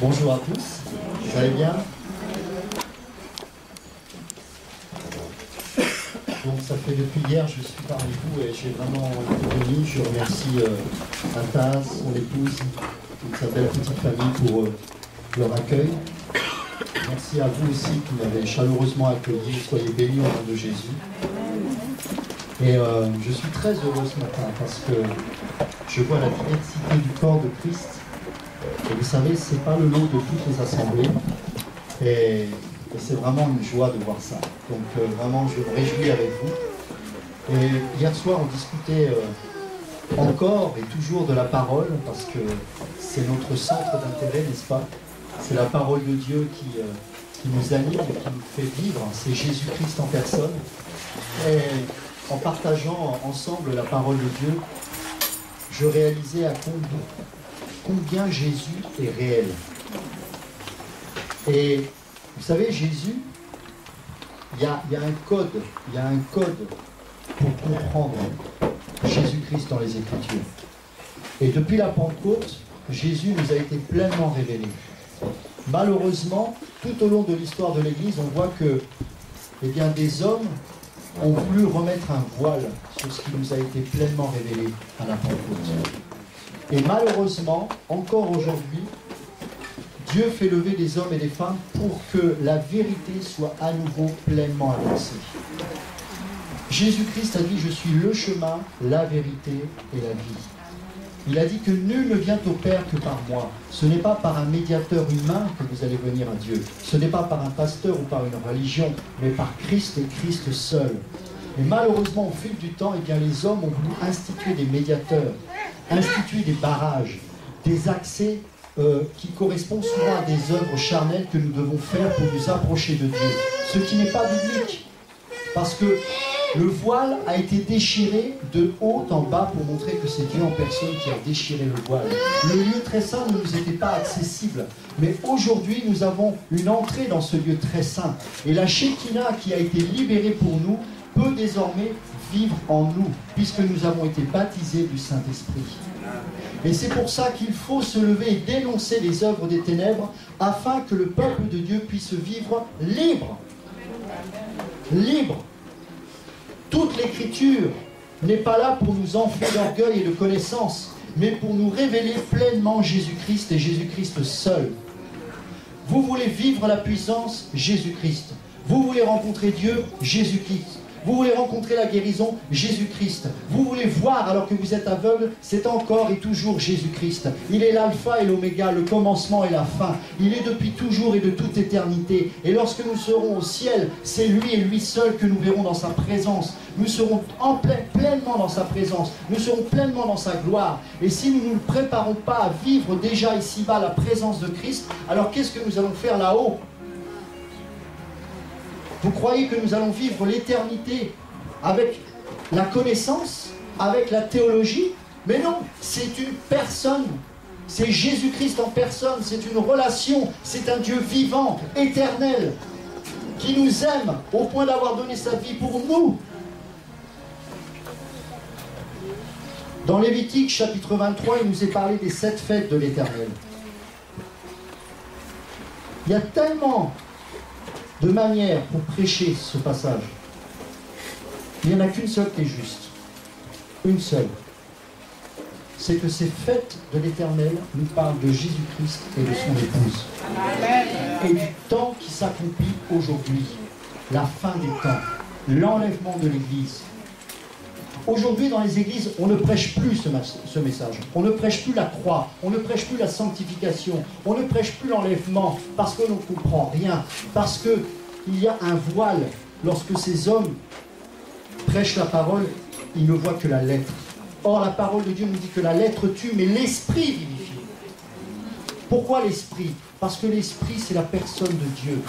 Bonjour à tous, vous allez bien? Donc ça fait depuis hier, je suis parmi vous et j'ai vraiment été béni. Je remercie Ataz, son épouse, toute sa belle petite famille pour leur accueil. Merci à vous aussi qui m'avez chaleureusement accueilli. Soyez bénis au nom de Jésus. Et je suis très heureux ce matin parce que je vois la diversité du corps de Christ. Et vous savez, ce n'est pas le lot de toutes les assemblées. Et c'est vraiment une joie de voir ça. Donc vraiment, je me réjouis avec vous. Et hier soir, on discutait encore et toujours de la parole, parce que c'est notre centre d'intérêt, n'est-ce pas? C'est la parole de Dieu qui nous anime et qui nous fait vivre. C'est Jésus-Christ en personne. Et en partageant ensemble la parole de Dieu, je réalisais à combien Jésus est réel. Et vous savez, Jésus, il y a un code pour comprendre Jésus-Christ dans les Écritures. Et depuis la Pentecôte, Jésus nous a été pleinement révélé. Malheureusement, tout au long de l'histoire de l'Église, on voit que des hommes ont voulu remettre un voile sur ce qui nous a été pleinement révélé à la Pentecôte. Et malheureusement, encore aujourd'hui, Dieu fait lever des hommes et des femmes pour que la vérité soit à nouveau pleinement annoncée. Jésus-Christ a dit « Je suis le chemin, la vérité et la vie ». Il a dit que nul ne vient au Père que par moi. Ce n'est pas par un médiateur humain que vous allez venir à Dieu. Ce n'est pas par un pasteur ou par une religion, mais par Christ et Christ seul. Et malheureusement, au fil du temps, les hommes ont voulu instituer des médiateurs, instituer des barrages, des accès qui correspondent souvent à des œuvres charnelles que nous devons faire pour nous approcher de Dieu. Ce qui n'est pas biblique. Parce que le voile a été déchiré de haut en bas pour montrer que c'est Dieu en personne qui a déchiré le voile. Le lieu très saint ne nous était pas accessible. Mais aujourd'hui, nous avons une entrée dans ce lieu très saint. Et la Shekinah qui a été libérée pour nous peut désormais vivre en nous, puisque nous avons été baptisés du Saint-Esprit. Et c'est pour ça qu'il faut se lever et dénoncer les œuvres des ténèbres, afin que le peuple de Dieu puisse vivre libre. Libre. Toute l'Écriture n'est pas là pour nous enfler d'orgueil et de connaissance, mais pour nous révéler pleinement Jésus-Christ et Jésus-Christ seul. Vous voulez vivre la puissance? Jésus-Christ. Vous voulez rencontrer Dieu? Jésus-Christ. Vous voulez rencontrer la guérison? Jésus-Christ. Vous voulez voir alors que vous êtes aveugle? C'est encore et toujours Jésus-Christ. Il est l'alpha et l'oméga, le commencement et la fin. Il est depuis toujours et de toute éternité. Et lorsque nous serons au ciel, c'est lui et lui seul que nous verrons dans sa présence. Nous serons pleinement dans sa présence. Nous serons pleinement dans sa gloire. Et si nous ne nous préparons pas à vivre déjà ici-bas la présence de Christ, alors qu'est-ce que nous allons faire là-haut? Vous croyez que nous allons vivre l'éternité avec la connaissance, avec la théologie? Mais non, c'est une personne. C'est Jésus-Christ en personne. C'est une relation. C'est un Dieu vivant, éternel, qui nous aime au point d'avoir donné sa vie pour nous. Dans Lévitique, chapitre 23, il nous est parlé des 7 fêtes de l'Éternel. Il y a tellement de manière pour prêcher ce passage. Il n'y en a qu'une seule qui est juste. Une seule. C'est que ces fêtes de l'Éternel nous parlent de Jésus-Christ et de son épouse. Et du temps qui s'accomplit aujourd'hui. La fin des temps. L'enlèvement de l'Église. Aujourd'hui, dans les églises, on ne prêche plus ce message. On ne prêche plus la croix. On ne prêche plus la sanctification. On ne prêche plus l'enlèvement parce qu'on ne comprend rien. Parce qu'il y a un voile. Lorsque ces hommes prêchent la parole, ils ne voient que la lettre. Or, la parole de Dieu nous dit que la lettre tue, mais l'esprit vivifie. Pourquoi l'esprit? Parce que l'esprit, c'est la personne de Dieu.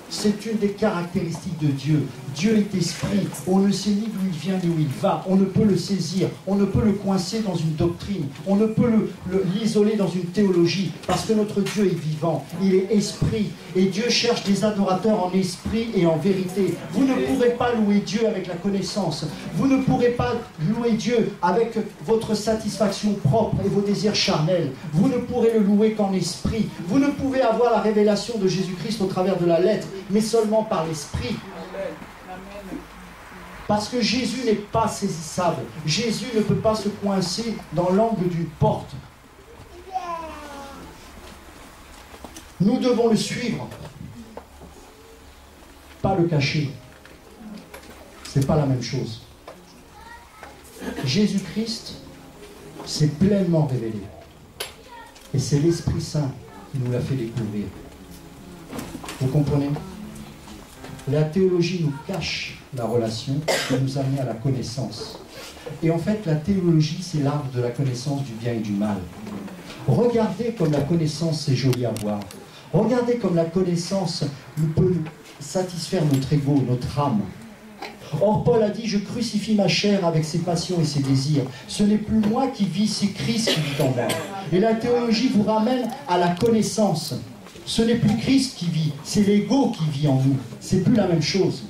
C'est une des caractéristiques de Dieu. Dieu est esprit. On ne sait ni d'où il vient ni où il va. On ne peut le saisir. On ne peut le coincer dans une doctrine. On ne peut l'isoler dans une théologie. Parce que notre Dieu est vivant. Il est esprit. Et Dieu cherche des adorateurs en esprit et en vérité. Vous ne pourrez pas louer Dieu avec la connaissance. Vous ne pourrez pas louer Dieu avec votre satisfaction propre et vos désirs charnels. Vous ne pourrez le louer qu'en esprit. Vous ne pouvez avoir la révélation de Jésus-Christ au travers de la lettre, mais seulement par l'esprit. Parce que Jésus n'est pas saisissable. Jésus ne peut pas se coincer dans l'angle d'une porte. Nous devons le suivre, pas le cacher. Ce n'est pas la même chose. Jésus-Christ s'est pleinement révélé. Et c'est l'Esprit Saint qui nous l'a fait découvrir. Vous comprenez? La théologie nous cache la relation et nous amène à la connaissance. Et en fait, la théologie, c'est l'arbre de la connaissance du bien et du mal. Regardez comme la connaissance, c'est joli à voir. Regardez comme la connaissance nous peut satisfaire notre ego, notre âme. Or, Paul a dit, je crucifie ma chair avec ses passions et ses désirs. Ce n'est plus moi qui vis, c'est Christ qui vit en moi. Et la théologie vous ramène à la connaissance. Ce n'est plus Christ qui vit, c'est l'ego qui vit en nous. C'est plus la même chose.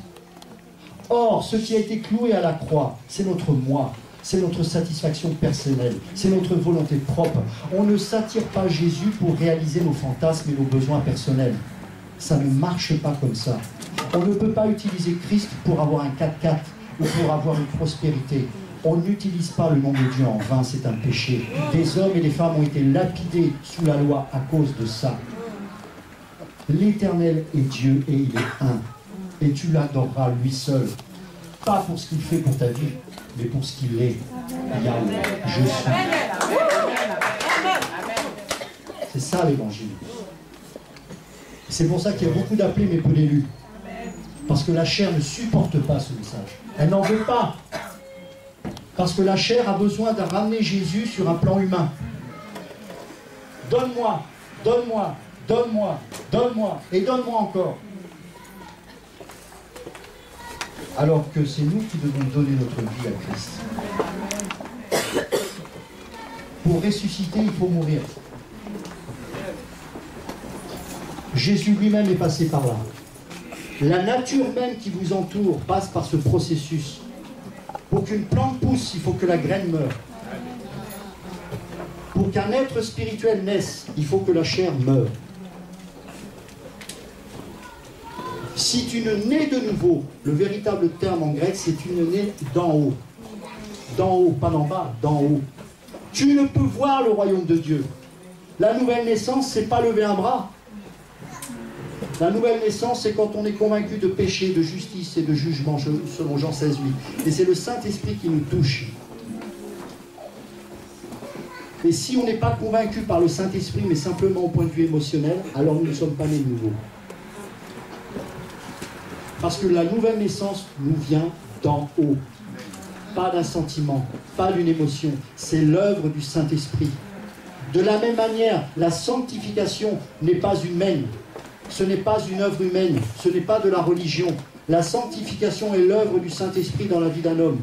Or, ce qui a été cloué à la croix, c'est notre moi. C'est notre satisfaction personnelle. C'est notre volonté propre. On ne s'attire pas Jésus pour réaliser nos fantasmes et nos besoins personnels. Ça ne marche pas comme ça. On ne peut pas utiliser Christ pour avoir un 4x4 ou pour avoir une prospérité. On n'utilise pas le nom de Dieu en vain, c'est un péché. Des hommes et des femmes ont été lapidés sous la loi à cause de ça. L'Éternel est Dieu et il est un. Et tu l'adoreras lui seul. Pas pour ce qu'il fait pour ta vie, mais pour ce qu'il est. Yahweh, je suis. C'est ça l'évangile. C'est pour ça qu'il y a beaucoup d'appelés mais peu d'élus. Parce que la chair ne supporte pas ce message. Elle n'en veut pas. Parce que la chair a besoin de ramener Jésus sur un plan humain. Donne-moi, donne-moi, donne-moi, donne-moi, et donne-moi encore. Alors que c'est nous qui devons donner notre vie à Christ. Pour ressusciter, il faut mourir. Jésus lui-même est passé par là. La nature même qui vous entoure passe par ce processus. Pour qu'une plante pousse, il faut que la graine meure. Pour qu'un être spirituel naisse, il faut que la chair meure. Si tu ne nais de nouveau, le véritable terme en grec, c'est tu ne nais d'en haut. D'en haut, pas d'en bas, d'en haut. Tu ne peux voir le royaume de Dieu. La nouvelle naissance, c'est pas lever un bras. La nouvelle naissance, c'est quand on est convaincu de péché, de justice et de jugement, selon Jean 16, 8. Et c'est le Saint-Esprit qui nous touche. Et si on n'est pas convaincu par le Saint-Esprit, mais simplement au point de vue émotionnel, alors nous ne sommes pas nés de nouveau. Parce que la nouvelle naissance nous vient d'en haut. Pas d'un sentiment, pas d'une émotion. C'est l'œuvre du Saint-Esprit. De la même manière, la sanctification n'est pas humaine. Ce n'est pas une œuvre humaine. Ce n'est pas de la religion. La sanctification est l'œuvre du Saint-Esprit dans la vie d'un homme.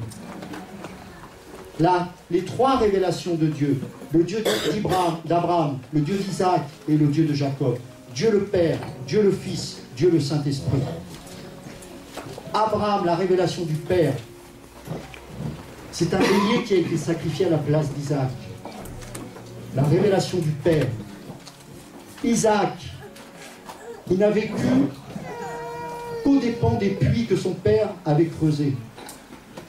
Là, les trois révélations de Dieu, le Dieu d'Abraham, le Dieu d'Isaac et le Dieu de Jacob. Dieu le Père, Dieu le Fils, Dieu le Saint-Esprit. Abraham, la révélation du Père, c'est un bélier qui a été sacrifié à la place d'Isaac. La révélation du Père. Isaac, il n'a vécu qu'aux dépens des puits que son père avait creusés.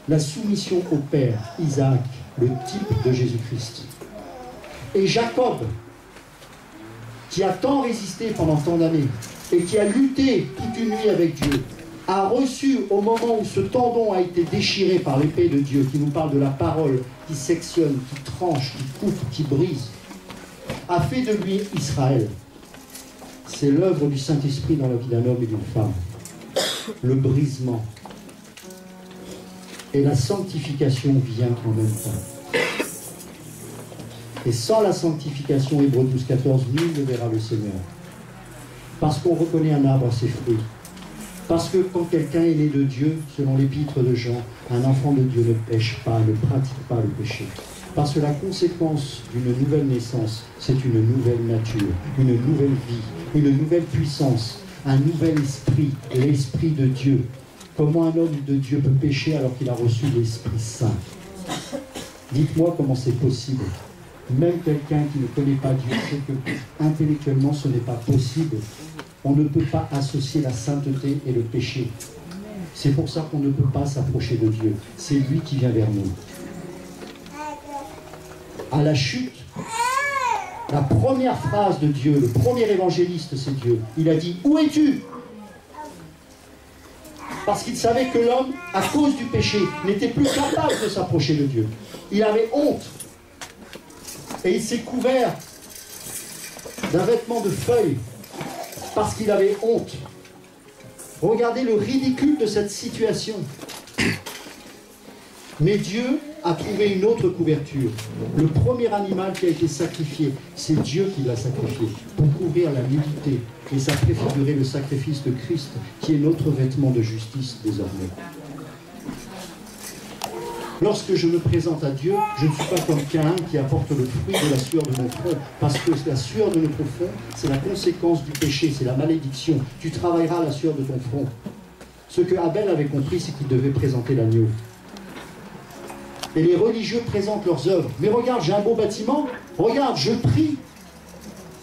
La soumission au Père, Isaac, le type de Jésus-Christ. Et Jacob, qui a tant résisté pendant tant d'années, et qui a lutté toute une nuit avec Dieu, a reçu au moment où ce tendon a été déchiré par l'épée de Dieu, qui nous parle de la parole, qui sectionne, qui tranche, qui coupe, qui brise, a fait de lui Israël. C'est l'œuvre du Saint-Esprit dans la vie d'un homme et d'une femme. Le brisement. Et la sanctification vient en même temps. Et sans la sanctification, Hébreux 12, 14, nul ne verra le Seigneur. Parce qu'on reconnaît un arbre à ses fruits. Parce que quand quelqu'un est né de Dieu, selon l'épître de Jean, un enfant de Dieu ne pêche pas, ne pratique pas le péché. Parce que la conséquence d'une nouvelle naissance, c'est une nouvelle nature, une nouvelle vie, une nouvelle puissance, un nouvel esprit, l'esprit de Dieu. Comment un homme de Dieu peut pécher alors qu'il a reçu l'Esprit Saint? Dites-moi comment c'est possible. Même quelqu'un qui ne connaît pas Dieu sait que intellectuellement ce n'est pas possible. On ne peut pas associer la sainteté et le péché. C'est pour ça qu'on ne peut pas s'approcher de Dieu. C'est lui qui vient vers nous. À la chute, la première phrase de Dieu, le premier évangéliste, c'est Dieu. Il a dit, où es-tu? Parce qu'il savait que l'homme, à cause du péché, n'était plus capable de s'approcher de Dieu. Il avait honte. Et il s'est couvert d'un vêtement de feuilles parce qu'il avait honte. Regardez le ridicule de cette situation. Mais Dieu a trouvé une autre couverture. Le premier animal qui a été sacrifié, c'est Dieu qui l'a sacrifié pour couvrir la nudité. Et ça préfigurait le sacrifice de Christ, qui est notre vêtement de justice désormais. Lorsque je me présente à Dieu, je ne suis pas comme Caïn qui apporte le fruit de la sueur de mon front, parce que la sueur de notre front, c'est la conséquence du péché, c'est la malédiction. Tu travailleras la sueur de ton front. Ce que Abel avait compris, c'est qu'il devait présenter l'agneau. Et les religieux présentent leurs œuvres. Mais regarde, j'ai un beau bâtiment, regarde, je prie.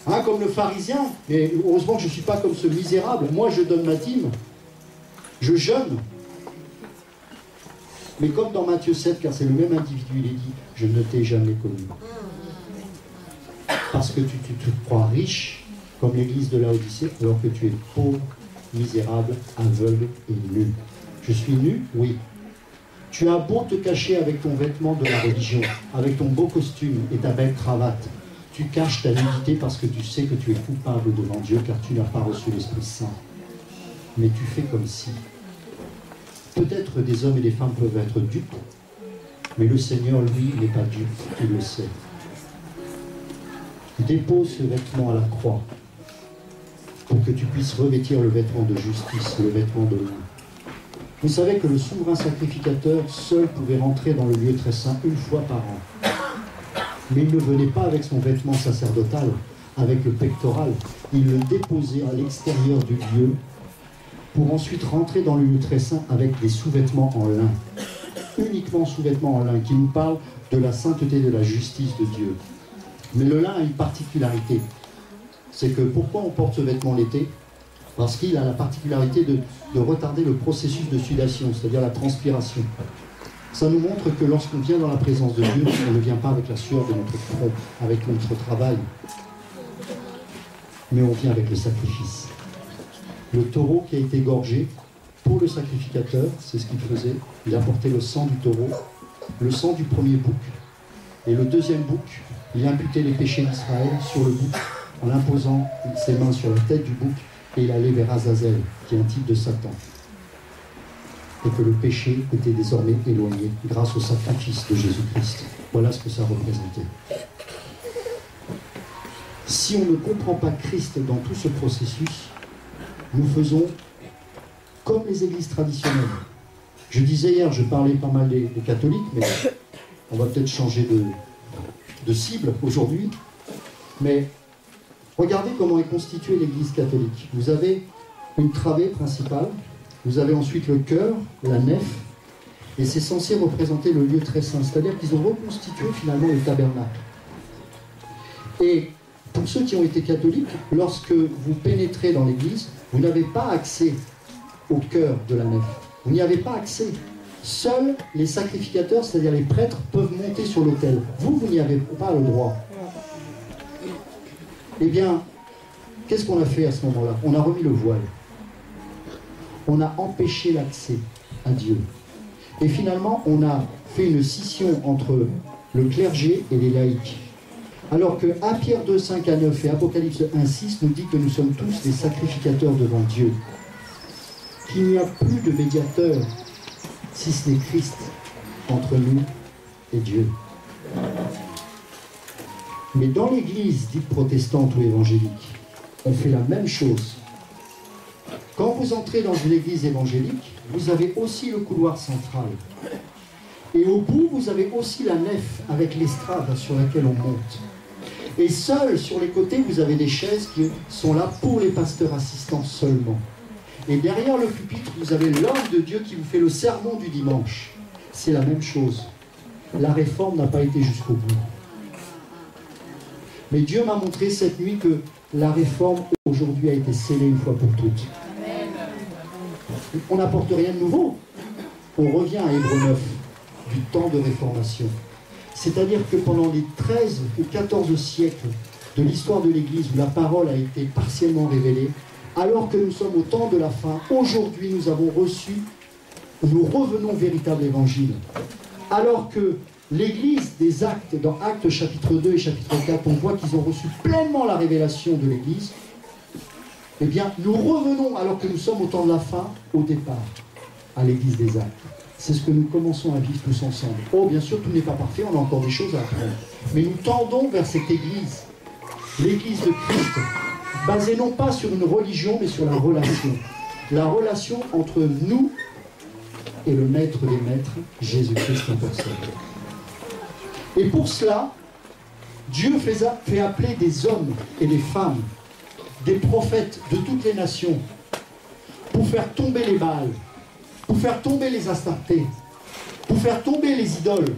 Hein, comme le pharisien, mais heureusement que je ne suis pas comme ce misérable. Moi, je donne ma dîme, je jeûne. Mais comme dans Matthieu 7, car c'est le même individu, il est dit, je ne t'ai jamais connu. Parce que tu te crois riche, comme l'église de Laodicée, alors que tu es pauvre, misérable, aveugle et nu. Je suis nu? Oui. Tu as beau te cacher avec ton vêtement de la religion, avec ton beau costume et ta belle cravate. Tu caches ta nudité parce que tu sais que tu es coupable devant Dieu, car tu n'as pas reçu l'Esprit Saint. Mais tu fais comme si. Peut-être des hommes et des femmes peuvent être dupes, mais le Seigneur, lui, n'est pas dupe, il le sait. Dépose ce vêtement à la croix pour que tu puisses revêtir le vêtement de justice, le vêtement de lin. Vous savez que le souverain sacrificateur seul pouvait rentrer dans le lieu très saint une fois par an. Mais il ne venait pas avec son vêtement sacerdotal, avec le pectoral. Il le déposait à l'extérieur du lieu pour ensuite rentrer dans le lieu très saint avec des sous-vêtements en lin. Uniquement sous-vêtements en lin, qui nous parlent de la sainteté, de la justice de Dieu. Mais le lin a une particularité. C'est que pourquoi on porte ce vêtement l'été? Parce qu'il a la particularité de retarder le processus de sudation, c'est-à-dire la transpiration. Ça nous montre que lorsqu'on vient dans la présence de Dieu, on ne vient pas avec la sueur de notre front, avec notre travail, mais on vient avec le sacrifice. Le taureau qui a été égorgé, pour le sacrificateur, c'est ce qu'il faisait, il apportait le sang du taureau, le sang du premier bouc, et le deuxième bouc, il imputait les péchés d'Israël sur le bouc, en imposant ses mains sur la tête du bouc, et il allait vers Azazel, qui est un type de Satan. Et que le péché était désormais éloigné grâce au sacrifice de Jésus-Christ. Voilà ce que ça représentait. Si on ne comprend pas Christ dans tout ce processus, nous faisons comme les églises traditionnelles. Je disais hier, je parlais pas mal des catholiques, mais on va peut-être changer de cible aujourd'hui. Mais regardez comment est constituée l'église catholique. Vous avez une travée principale, vous avez ensuite le chœur, la nef, et c'est censé représenter le lieu très saint. C'est-à-dire qu'ils ont reconstitué finalement le tabernacle. Et pour ceux qui ont été catholiques, lorsque vous pénétrez dans l'église, vous n'avez pas accès au cœur de la nef. Vous n'y avez pas accès. Seuls les sacrificateurs, c'est-à-dire les prêtres, peuvent monter sur l'autel. Vous n'y avez pas le droit. Eh bien, qu'est-ce qu'on a fait à ce moment-là? On a remis le voile. On a empêché l'accès à Dieu. Et finalement, on a fait une scission entre le clergé et les laïcs. Alors que 1 Pierre 2, 5 à 9 et Apocalypse 1, 6 nous dit que nous sommes tous des sacrificateurs devant Dieu. Qu'il n'y a plus de médiateur, si ce n'est Christ, entre nous et Dieu. Mais dans l'église dite protestante ou évangélique, on fait la même chose. Quand vous entrez dans une église évangélique, vous avez aussi le couloir central. Et au bout, vous avez aussi la nef avec l'estrade sur laquelle on monte. Et seul sur les côtés, vous avez des chaises qui sont là pour les pasteurs assistants seulement. Et derrière le pupitre, vous avez l'homme de Dieu qui vous fait le sermon du dimanche. C'est la même chose. La réforme n'a pas été jusqu'au bout. Mais Dieu m'a montré cette nuit que la réforme aujourd'hui a été scellée une fois pour toutes. On n'apporte rien de nouveau. On revient à Hébreux 9, du temps de réformation. C'est-à-dire que pendant les 13 ou 14 siècles de l'histoire de l'Église où la parole a été partiellement révélée, alors que nous sommes au temps de la fin, aujourd'hui nous avons reçu, nous revenons au véritable évangile. Alors que l'Église des Actes, dans Actes chapitre 2 et chapitre 4, on voit qu'ils ont reçu pleinement la révélation de l'Église, eh bien nous revenons, alors que nous sommes au temps de la fin, au départ, à l'Église des Actes. C'est ce que nous commençons à vivre tous ensemble. Oh, bien sûr, tout n'est pas parfait, on a encore des choses à apprendre. Mais nous tendons vers cette Église, l'Église de Christ, basée non pas sur une religion, mais sur la relation. La relation entre nous et le Maître des Maîtres, Jésus-Christ en personne. Et pour cela, Dieu fait appeler des hommes et des femmes, des prophètes de toutes les nations, pour faire tomber les Baals, pour faire tomber les Astartés, pour faire tomber les idoles,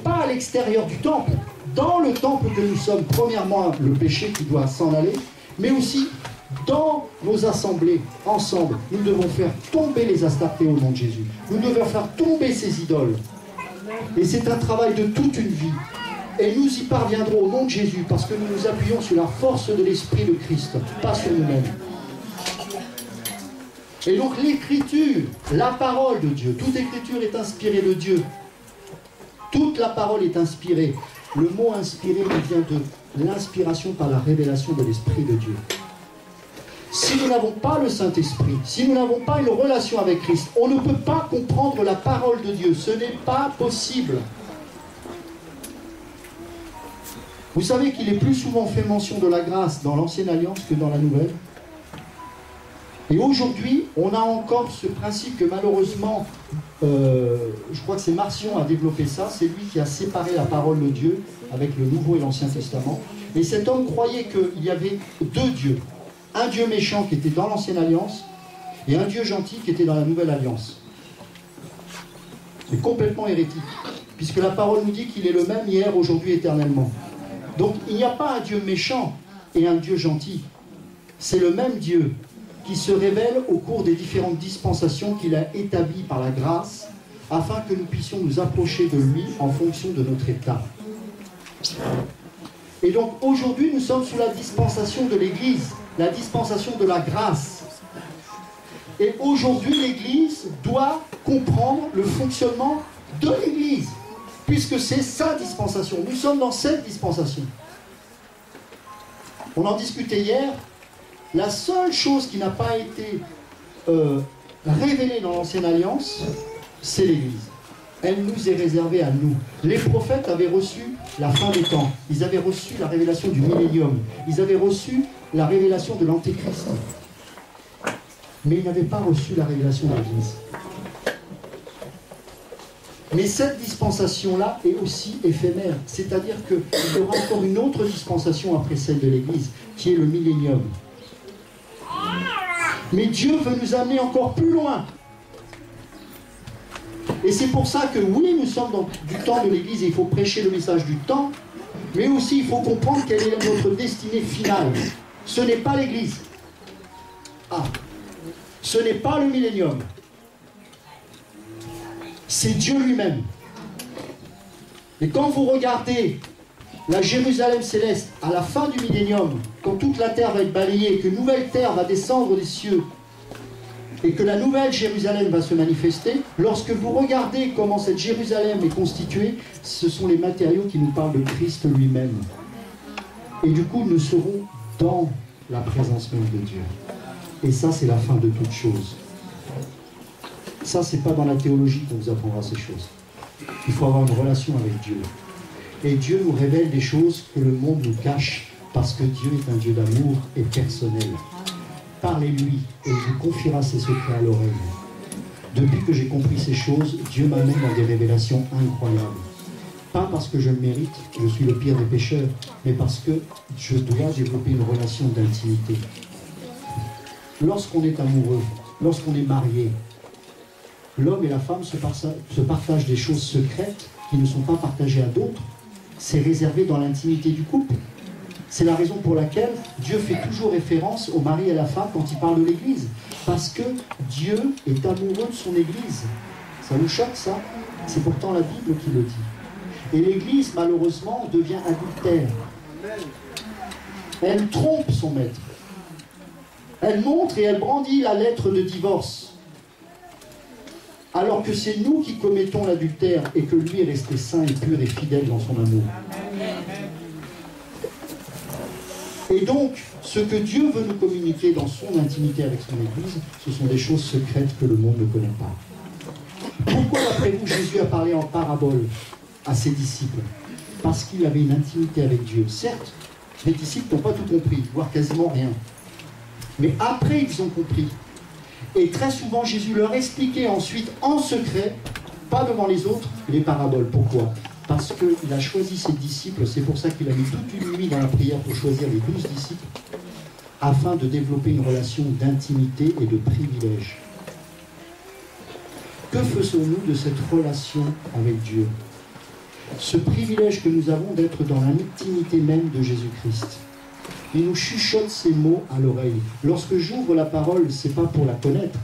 pas à l'extérieur du temple, dans le temple que nous sommes, premièrement le péché qui doit s'en aller, mais aussi dans nos assemblées, ensemble, nous devons faire tomber les Astartés au nom de Jésus. Nous devons faire tomber ces idoles. Et c'est un travail de toute une vie. Et nous y parviendrons au nom de Jésus, parce que nous nous appuyons sur la force de l'Esprit de Christ, pas sur nous-mêmes. Et donc l'écriture, la parole de Dieu, toute écriture est inspirée de Dieu. Toute la parole est inspirée. Le mot inspiré vient de l'inspiration par la révélation de l'Esprit de Dieu. Si nous n'avons pas le Saint-Esprit, si nous n'avons pas une relation avec Christ, on ne peut pas comprendre la parole de Dieu. Ce n'est pas possible. Vous savez qu'il est plus souvent fait mention de la grâce dans l'Ancienne Alliance que dans la Nouvelle. Et aujourd'hui, on a encore ce principe que malheureusement, je crois que c'est Marcion a développé ça, c'est lui qui a séparé la parole de Dieu avec le Nouveau et l'Ancien Testament. Et cet homme croyait qu'il y avait deux dieux. Un Dieu méchant qui était dans l'Ancienne Alliance et un Dieu gentil qui était dans la Nouvelle Alliance. C'est complètement hérétique, puisque la parole nous dit qu'il est le même hier, aujourd'hui, éternellement. Donc il n'y a pas un Dieu méchant et un Dieu gentil. C'est le même Dieu qui se révèle au cours des différentes dispensations qu'il a établies par la grâce, afin que nous puissions nous approcher de lui en fonction de notre état. Et donc aujourd'hui, nous sommes sous la dispensation de l'Église, la dispensation de la grâce. Et aujourd'hui, l'Église doit comprendre le fonctionnement de l'Église, puisque c'est sa dispensation. Nous sommes dans cette dispensation. On en discutait hier. La seule chose qui n'a pas été révélée dans l'Ancienne Alliance, c'est l'Église. Elle nous est réservée à nous. Les prophètes avaient reçu la fin des temps. Ils avaient reçu la révélation du millénium. Ils avaient reçu la révélation de l'Antéchrist. Mais ils n'avaient pas reçu la révélation de l'Église. Mais cette dispensation-là est aussi éphémère. C'est-à-dire qu'il y aura encore une autre dispensation après celle de l'Église, qui est le millénium. Mais Dieu veut nous amener encore plus loin. Et c'est pour ça que oui, nous sommes dans du temps de l'Église et il faut prêcher le message du temps, mais aussi il faut comprendre quelle est notre destinée finale. Ce n'est pas l'Église. Ce n'est pas le millénium. C'est Dieu lui-même. Et quand vous regardez la Jérusalem céleste, à la fin du millénium, quand toute la terre va être balayée, que nouvelle terre va descendre des cieux, et que la nouvelle Jérusalem va se manifester, lorsque vous regardez comment cette Jérusalem est constituée, ce sont les matériaux qui nous parlent de Christ lui-même. Et du coup, nous serons dans la présence même de Dieu. Et ça, c'est la fin de toute chose. Ça, c'est pas dans la théologie qu'on vous apprendra ces choses. Il faut avoir une relation avec Dieu. Et Dieu nous révèle des choses que le monde nous cache, parce que Dieu est un Dieu d'amour et personnel. parlez-lui et il vous confiera ses secrets à l'oreille. Depuis que j'ai compris ces choses, Dieu m'amène dans des révélations incroyables. Pas parce que je le mérite, je suis le pire des pécheurs, mais parce que je dois développer une relation d'intimité. Lorsqu'on est amoureux, lorsqu'on est marié, l'homme et la femme se partagent des choses secrètes qui ne sont pas partagées à d'autres. C'est réservé dans l'intimité du couple. C'est la raison pour laquelle Dieu fait toujours référence au mari et à la femme quand il parle de l'Église. Parce que Dieu est amoureux de son Église. Ça vous choque, ça? C'est pourtant la Bible qui le dit. Et l'Église, malheureusement, devient adultère. Elle trompe son maître. Elle montre et elle brandit la lettre de divorce. Alors que c'est nous qui commettons l'adultère et que lui est resté saint et pur et fidèle dans son amour. Et donc, ce que Dieu veut nous communiquer dans son intimité avec son Église, ce sont des choses secrètes que le monde ne connaît pas. Pourquoi, d'après vous, Jésus a parlé en parabole à ses disciples? Parce qu'il avait une intimité avec Dieu. Certes, les disciples n'ont pas tout compris, voire quasiment rien. Mais après, ils ont compris. Et très souvent, Jésus leur expliquait ensuite, en secret, pas devant les autres, les paraboles. Pourquoi? Parce qu'il a choisi ses disciples, c'est pour ça qu'il a mis toute une nuit dans la prière pour choisir les 12 disciples, afin de développer une relation d'intimité et de privilège. Que faisons-nous de cette relation avec Dieu? Ce privilège que nous avons d'être dans l'intimité même de Jésus-Christ. Il nous chuchote ces mots à l'oreille. Lorsque j'ouvre la parole, ce n'est pas pour la connaître,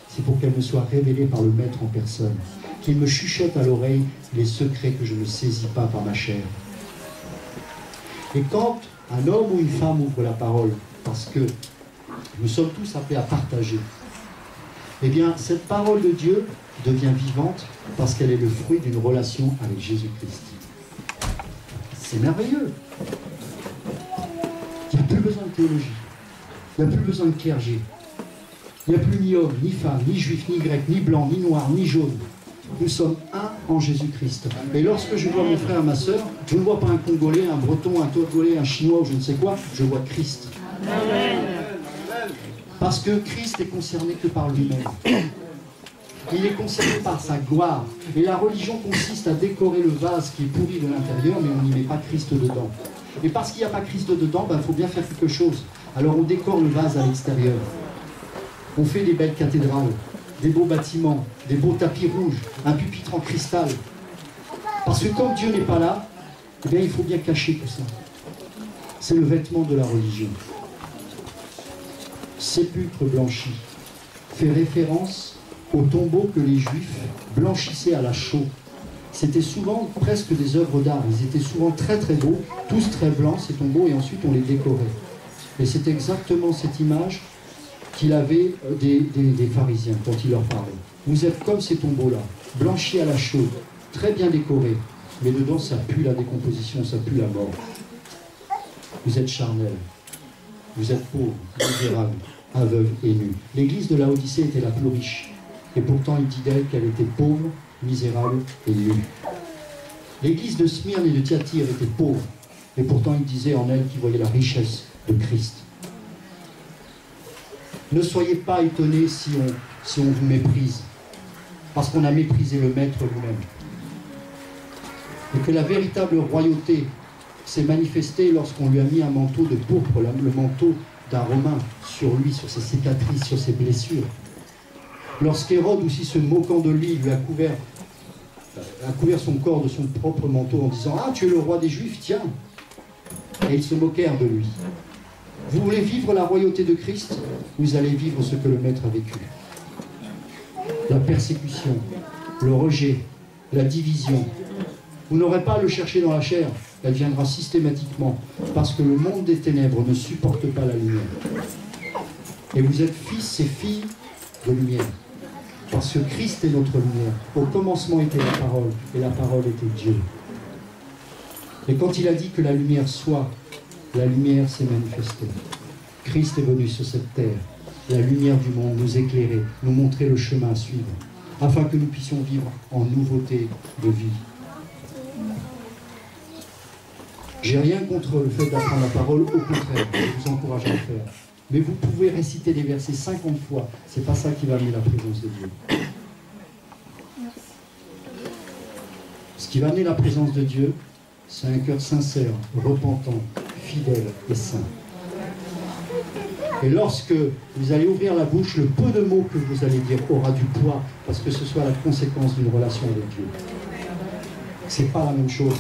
c'est pour qu'elle me soit révélée par le Maître en personne. Qu'il me chuchote à l'oreille les secrets que je ne saisis pas par ma chair. Et quand un homme ou une femme ouvre la parole, parce que nous sommes tous appelés à partager, eh bien, cette parole de Dieu devient vivante parce qu'elle est le fruit d'une relation avec Jésus-Christ. C'est merveilleux. Il n'y a plus besoin de théologie. Il n'y a plus besoin de clergé. Il n'y a plus ni homme, ni femme, ni juif, ni grec, ni blanc, ni noir, ni jaune. Nous sommes un en Jésus-Christ. Et lorsque je vois mon frère, ma soeur, je ne vois pas un Congolais, un Breton, un Togolais, un Chinois ou je ne sais quoi, je vois Christ. Amen. Parce que Christ est concerné que par lui-même. Il est concerné par sa gloire. Et la religion consiste à décorer le vase qui est pourri de l'intérieur, mais on n'y met pas Christ dedans. Et parce qu'il n'y a pas Christ dedans, il faut bien faire quelque chose. Alors on décore le vase à l'extérieur. On fait des belles cathédrales, des beaux bâtiments, des beaux tapis rouges, un pupitre en cristal. Parce que comme Dieu n'est pas là, eh bien, il faut bien cacher tout ça. C'est le vêtement de la religion. Sépulcre blanchi fait référence au tombeau que les Juifs blanchissaient à la chaux. C'était souvent presque des œuvres d'art. Ils étaient souvent très très beaux, tous très blancs ces tombeaux, et ensuite on les décorait. Et c'est exactement cette image qu'il avait des pharisiens quand il leur parlait. Vous êtes comme ces tombeaux-là, blanchis à la chaux, très bien décorés, mais dedans ça pue la décomposition, ça pue la mort. Vous êtes charnels, vous êtes pauvres, misérables, aveugles et nus. L'église de Laodicée était la plus riche, et pourtant il dit d'elle qu'elle était pauvre, misérable et nue. L'église de Smyrne et de Thyatire était pauvre, et pourtant il disait en elle qu'il voyait la richesse de Christ. Ne soyez pas étonnés si on vous méprise, parce qu'on a méprisé le Maître lui-même. Et que la véritable royauté s'est manifestée lorsqu'on lui a mis un manteau de pourpre, le manteau d'un Romain, sur lui, sur ses cicatrices, sur ses blessures. Lorsqu'Hérode, aussi se moquant de lui, lui a couvert son corps de son propre manteau en disant « Ah, tu es le roi des Juifs, tiens !» Et ils se moquèrent de lui. Vous voulez vivre la royauté de Christ? Vous allez vivre ce que le Maître a vécu. La persécution, le rejet, la division. Vous n'aurez pas à le chercher dans la chair. Elle viendra systématiquement parce que le monde des ténèbres ne supporte pas la lumière. Et vous êtes fils et filles de lumière. Parce que Christ est notre lumière. Au commencement était la parole, et la parole était Dieu. Et quand il a dit que la lumière soit, la lumière s'est manifestée. Christ est venu sur cette terre, la lumière du monde, nous éclairer, nous montrer le chemin à suivre, afin que nous puissions vivre en nouveauté de vie. J'ai rien contre le fait d'apprendre la parole, au contraire, je vous encourage à le faire. Mais vous pouvez réciter les versets 50 fois. C'est pas ça qui va amener la présence de Dieu. Ce qui va amener la présence de Dieu, c'est un cœur sincère, repentant, fidèle et saint. Et lorsque vous allez ouvrir la bouche, le peu de mots que vous allez dire aura du poids, parce que ce soit la conséquence d'une relation avec Dieu. C'est pas la même chose.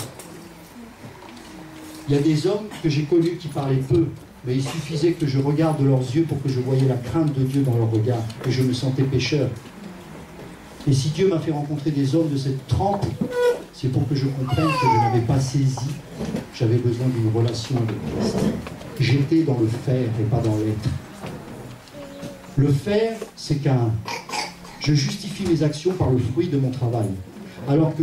Il y a des hommes que j'ai connus qui parlaient peu, mais il suffisait que je regarde leurs yeux pour que je voyais la crainte de Dieu dans leur regard, et je me sentais pécheur. Et si Dieu m'a fait rencontrer des hommes de cette trempe, c'est pour que je comprenne que je n'avais pas saisi, j'avais besoin d'une relation avec Christ. J'étais dans le faire et pas dans l'être. Le faire, c'est qu'un... Je justifie mes actions par le fruit de mon travail. Alors que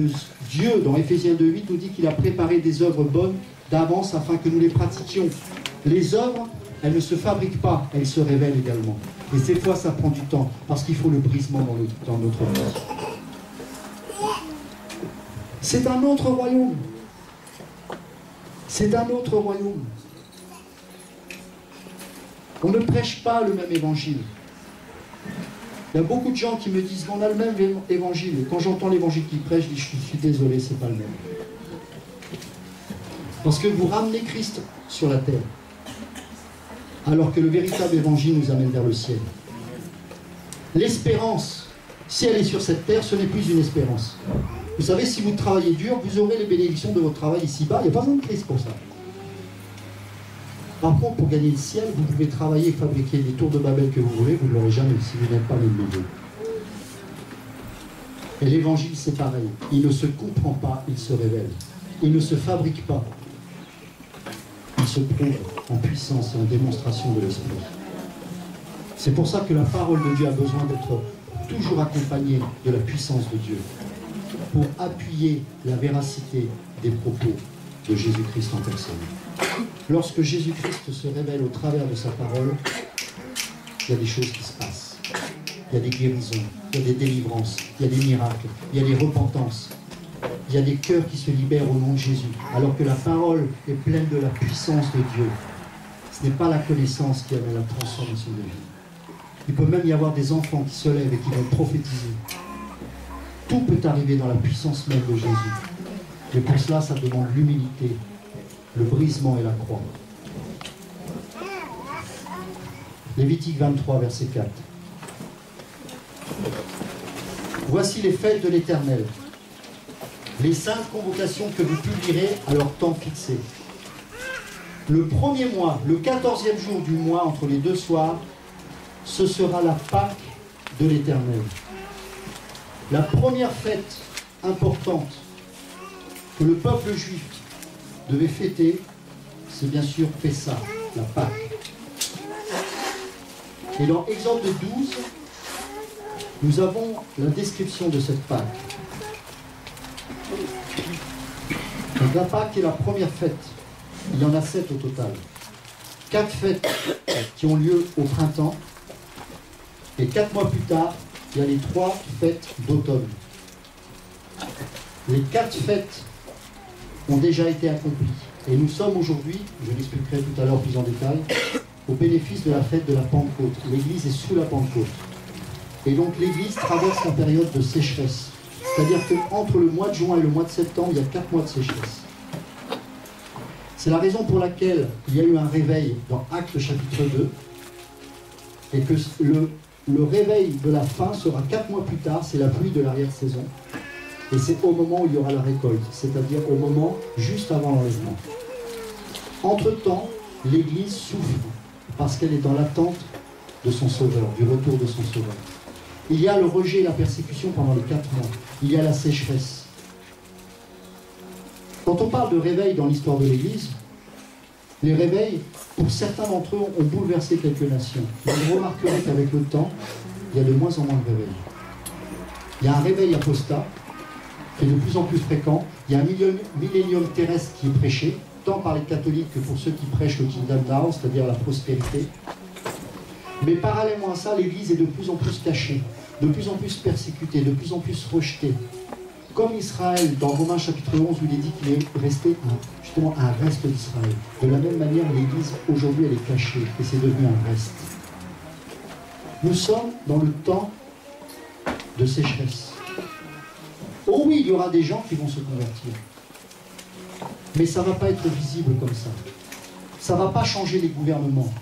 Dieu, dans Éphésiens 2:8, nous dit qu'il a préparé des œuvres bonnes d'avance afin que nous les pratiquions. Les œuvres, elles ne se fabriquent pas, elles se révèlent également. Et ces fois, ça prend du temps, parce qu'il faut le brisement dans notre vie. C'est un autre royaume. C'est un autre royaume. On ne prêche pas le même évangile. Il y a beaucoup de gens qui me disent qu'on a le même évangile. Et quand j'entends l'évangile qu'ils prêchent, je dis je suis désolé, c'est pas le même. Parce que vous ramenez Christ sur la terre. Alors que le véritable évangile nous amène vers le ciel. L'espérance, si elle est sur cette terre, ce n'est plus une espérance. Vous savez, si vous travaillez dur, vous aurez les bénédictions de votre travail ici-bas. Il n'y a pas besoin de Christ pour ça. Par contre, pour gagner le ciel, vous pouvez travailler et fabriquer les tours de Babel que vous voulez, vous ne l'aurez jamais si vous n'êtes pas le milieu. Et l'évangile, c'est pareil. Il ne se comprend pas, il se révèle. Il ne se fabrique pas. Il se prouve en puissance et en démonstration de l'esprit. C'est pour ça que la parole de Dieu a besoin d'être toujours accompagnée de la puissance de Dieu, pour appuyer la véracité des propos de Jésus-Christ en personne. Lorsque Jésus-Christ se révèle au travers de sa parole, il y a des choses qui se passent. Il y a des guérisons, il y a des délivrances, il y a des miracles, il y a des repentances. Il y a des cœurs qui se libèrent au nom de Jésus, alors que la parole est pleine de la puissance de Dieu. Ce n'est pas la connaissance qui amène la transformation de vie. Il peut même y avoir des enfants qui se lèvent et qui vont prophétiser. Tout peut arriver dans la puissance même de Jésus. Mais pour cela, ça demande l'humilité, le brisement et la croix. Lévitique 23, verset 4. Voici les fêtes de l'Éternel, les saintes convocations que vous publierez à leur temps fixé. Le premier mois, le 14e jour du mois, entre les deux soirs, ce sera la Pâque de l'Éternel. La première fête importante que le peuple juif devait fêter, c'est bien sûr Pessah, la Pâque. Et dans Exode 12, nous avons la description de cette Pâque. Donc la Pâque est la première fête. Il y en a 7 au total. 4 fêtes qui ont lieu au printemps. Et 4 mois plus tard, il y a les 3 fêtes d'automne. Les 4 fêtes ont déjà été accomplies. Et nous sommes aujourd'hui, je l'expliquerai tout à l'heure plus en détail, au bénéfice de la fête de la Pentecôte. L'Église est sous la Pentecôte. Et donc l'Église traverse la période de sécheresse. C'est-à-dire qu'entre le mois de juin et le mois de septembre, il y a 4 mois de sécheresse. C'est la raison pour laquelle il y a eu un réveil dans Actes chapitre 2, et que le réveil de la fin sera 4 mois plus tard, c'est la pluie de l'arrière-saison. Et c'est au moment où il y aura la récolte, c'est-à-dire au moment juste avant l'enlèvement. Entre-temps, l'Église souffre parce qu'elle est dans l'attente de son Sauveur, du retour de son Sauveur. Il y a le rejet et la persécution pendant les 4 mois. Il y a la sécheresse. Quand on parle de réveil dans l'histoire de l'Église, les réveils, pour certains d'entre eux, ont bouleversé quelques nations. Vous remarquerez qu'avec le temps, il y a de moins en moins de réveils. Il y a un réveil apostat qui est de plus en plus fréquent. Il y a un millénium terrestre qui est prêché, tant par les catholiques que pour ceux qui prêchent le Kingdom Now, c'est-à-dire la prospérité. Mais parallèlement à ça, l'Église est de plus en plus cachée, de plus en plus persécutée, de plus en plus rejetée. Comme Israël, dans Romains chapitre 11, où il est dit qu'il est resté justement un reste d'Israël. De la même manière, l'Église, aujourd'hui, elle est cachée, et c'est devenu un reste. Nous sommes dans le temps de sécheresse. Oh oui, il y aura des gens qui vont se convertir. Mais ça ne va pas être visible comme ça. Ça ne va pas changer les gouvernements.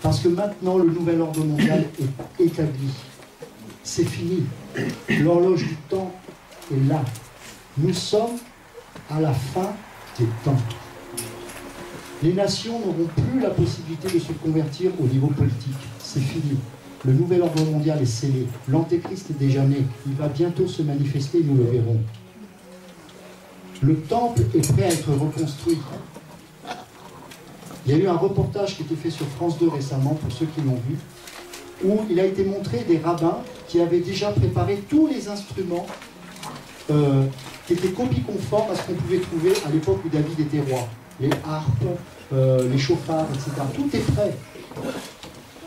Parce que maintenant, le nouvel ordre mondial est établi. C'est fini. L'horloge du temps est là. Nous sommes à la fin des temps. Les nations n'auront plus la possibilité de se convertir au niveau politique. C'est fini. Le nouvel ordre mondial est scellé. L'Antéchrist est déjà né. Il va bientôt se manifester, nous le verrons. Le temple est prêt à être reconstruit. Il y a eu un reportage qui a été fait sur France 2 récemment, pour ceux qui l'ont vu, où il a été montré des rabbins qui avaient déjà préparé tous les instruments qui étaient copie conformes à ce qu'on pouvait trouver à l'époque où David était roi. Les harpes, les chauffards, etc. Tout est prêt.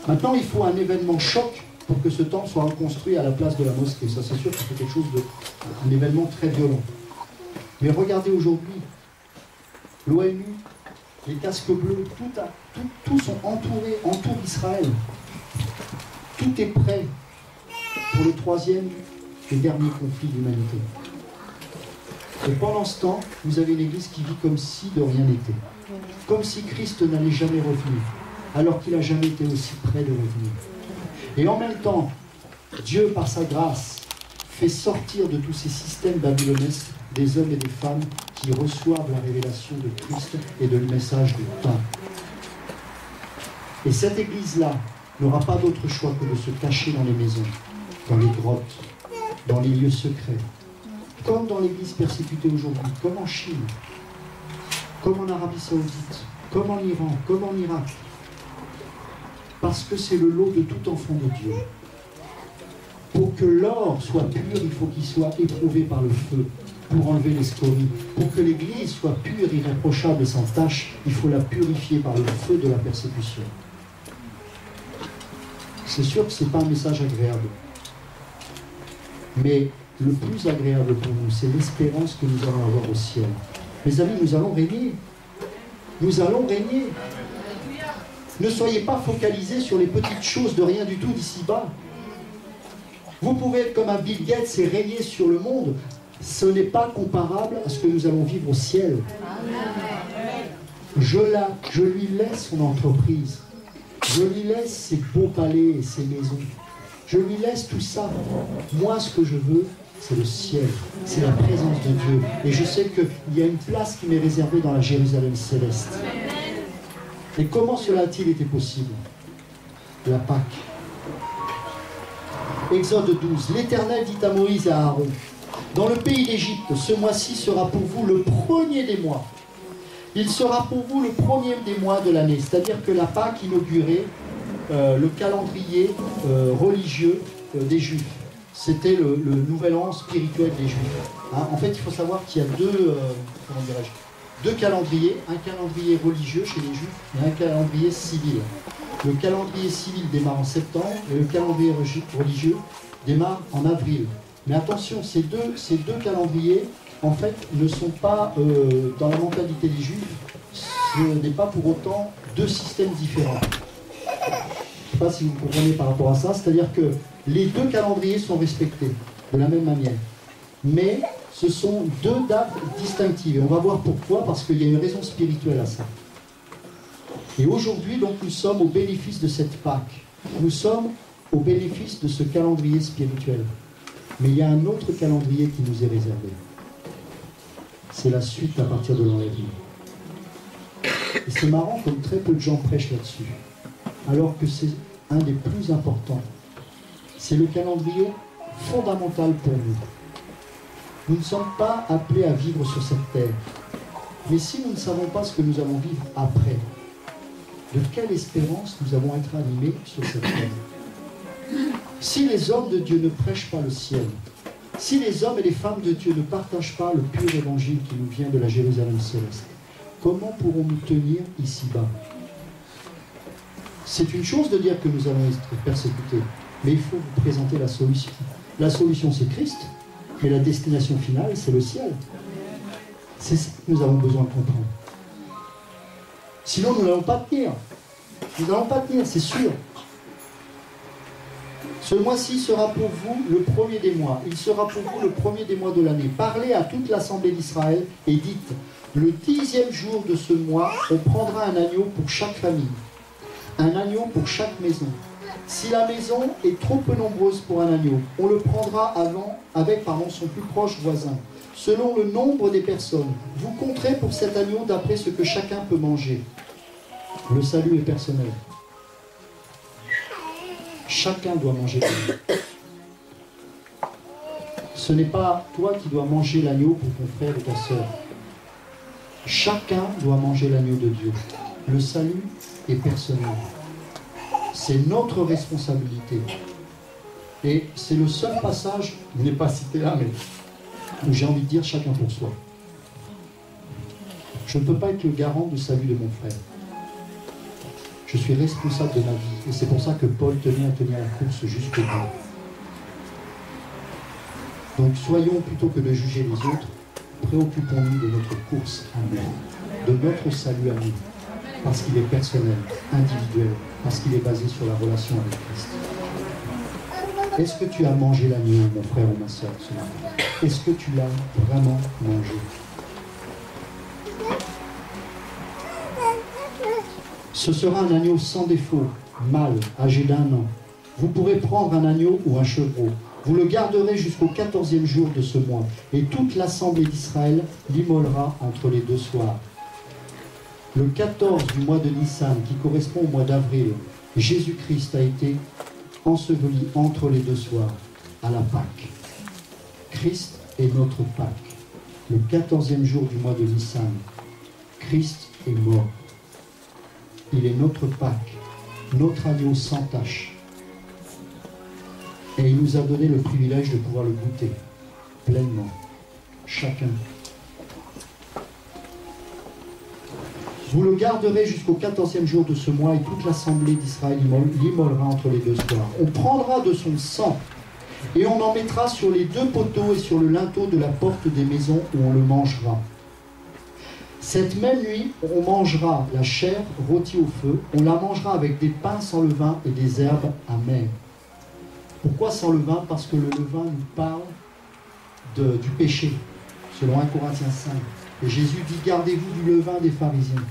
Maintenant, il faut un événement choc pour que ce temple soit reconstruit à la place de la mosquée. Ça, c'est sûr que c'est quelque chose un événement très violent. Mais regardez aujourd'hui, l'ONU, les casques bleus, tout sont entourent Israël. Tout est prêt pour le troisième et dernier conflit de l'humanité. Et pendant ce temps, vous avez une église qui vit comme si de rien n'était. Comme si Christ n'allait jamais revenir, alors qu'il n'a jamais été aussi près de revenir. Et en même temps, Dieu, par sa grâce, fait sortir de tous ces systèmes babylonesques des hommes et des femmes qui reçoivent la révélation de Christ et de le message du temps. Et cette église-là n'aura pas d'autre choix que de se cacher dans les maisons, dans les grottes, dans les lieux secrets, comme dans l'église persécutée aujourd'hui, comme en Chine, comme en Arabie Saoudite, comme en Iran, comme en Irak. Parce que c'est le lot de tout enfant de Dieu. Pour que l'or soit pur, il faut qu'il soit éprouvé par le feu, pour enlever les scories. Pour que l'église soit pure, irréprochable et sans tache, il faut la purifier par le feu de la persécution. C'est sûr que ce n'est pas un message agréable. Mais le plus agréable pour nous, c'est l'espérance que nous allons avoir au ciel. Mes amis, nous allons régner. Nous allons régner. Ne soyez pas focalisés sur les petites choses de rien du tout d'ici-bas. Vous pouvez être comme un Bill Gates et régner sur le monde. Ce n'est pas comparable à ce que nous allons vivre au ciel. Je lui laisse son entreprise. Je lui laisse ses beaux palais et ses maisons. Je lui laisse tout ça. Moi, ce que je veux, c'est le ciel. C'est la présence de Dieu. Et je sais qu'il y a une place qui m'est réservée dans la Jérusalem céleste. Et comment cela a-t-il été possible? La Pâque. Exode 12. L'Éternel dit à Moïse et à Aaron, dans le pays d'Égypte, ce mois-ci sera pour vous le premier des mois. Il sera pour vous le premier des mois de l'année. C'est-à-dire que la Pâque inaugurait le calendrier religieux des Juifs. C'était le nouvel an spirituel des Juifs. Hein, en fait, il faut savoir qu'il y a deux calendriers. Un calendrier religieux chez les Juifs et un calendrier civil. Le calendrier civil démarre en septembre et le calendrier religieux démarre en avril. Mais attention, ces deux calendriers, en fait, ne sont pas, dans la mentalité des Juifs, ce n'est pas pour autant deux systèmes différents. Je ne sais pas si vous comprenez par rapport à ça, c'est-à-dire que les deux calendriers sont respectés de la même manière. Mais ce sont deux dates distinctives. Et on va voir pourquoi, parce qu'il y a une raison spirituelle à ça. Et aujourd'hui, donc, nous sommes au bénéfice de cette Pâque. Nous sommes au bénéfice de ce calendrier spirituel. Mais il y a un autre calendrier qui nous est réservé. C'est la suite à partir de l'enlèvement. Et c'est marrant comme très peu de gens prêchent là-dessus. Alors que c'est un des plus importants. C'est le calendrier fondamental pour nous. Nous ne sommes pas appelés à vivre sur cette terre. Mais si nous ne savons pas ce que nous allons vivre après, de quelle espérance nous allons être animés sur cette terre? Si les hommes de Dieu ne prêchent pas le ciel, si les hommes et les femmes de Dieu ne partagent pas le pur évangile qui nous vient de la Jérusalem céleste, comment pourrons-nous tenir ici-bas? C'est une chose de dire que nous allons être persécutés, mais il faut vous présenter la solution. La solution, c'est Christ. Mais la destination finale, c'est le ciel. C'est ça que nous avons besoin de comprendre. Sinon, nous n'allons pas tenir. Nous n'allons pas tenir, c'est sûr. Ce mois-ci sera pour vous le premier des mois. Il sera pour vous le premier des mois de l'année. Parlez à toute l'assemblée d'Israël et dites, le 10e jour de ce mois, on prendra un agneau pour chaque famille. Un agneau pour chaque maison. Si la maison est trop peu nombreuse pour un agneau, on le prendra avec son plus proche voisin. Selon le nombre des personnes, vous compterez pour cet agneau d'après ce que chacun peut manger. Le salut est personnel. Chacun doit manger l'agneau. Ce n'est pas toi qui dois manger l'agneau pour ton frère ou ta sœur. Chacun doit manger l'agneau de Dieu. Le salut est personnel. C'est notre responsabilité. Et c'est le seul passage, il n'est pas cité là, mais où j'ai envie de dire chacun pour soi. Je ne peux pas être le garant du salut de mon frère. Je suis responsable de ma vie. Et c'est pour ça que Paul tenait à tenir la course jusqu'au bout. Donc soyons, plutôt que de juger les autres, préoccupons-nous de notre course à nous, de notre salut à nous, parce qu'il est personnel, individuel, parce qu'il est basé sur la relation avec Christ. Est-ce que tu as mangé l'agneau, mon frère ou ma soeur, ce matin? Est-ce que tu l'as vraiment mangé? Ce sera un agneau sans défaut, mâle, âgé d'1 an. Vous pourrez prendre un agneau ou un chevreau. Vous le garderez jusqu'au 14e jour de ce mois, et toute l'assemblée d'Israël l'immolera entre les 2 soirs. Le 14 du mois de Nissan, qui correspond au mois d'avril, Jésus-Christ a été enseveli entre les 2 soirs, à la Pâque. Christ est notre Pâque. Le 14e jour du mois de Nissan, Christ est mort. Il est notre Pâque, notre agneau sans tache. Et il nous a donné le privilège de pouvoir le goûter pleinement, chacun. Vous le garderez jusqu'au 14e jour de ce mois, et toute l'assemblée d'Israël l'immolera entre les 2 soirs. On prendra de son sang, et on en mettra sur les 2 poteaux et sur le linteau de la porte des maisons où on le mangera. Cette même nuit, on mangera la chair rôtie au feu, on la mangera avec des pains sans levain et des herbes amères. Pourquoi sans levain? Parce que le levain nous parle du péché, selon 1 Corinthiens 5. Et Jésus dit, gardez-vous du levain des pharisiens.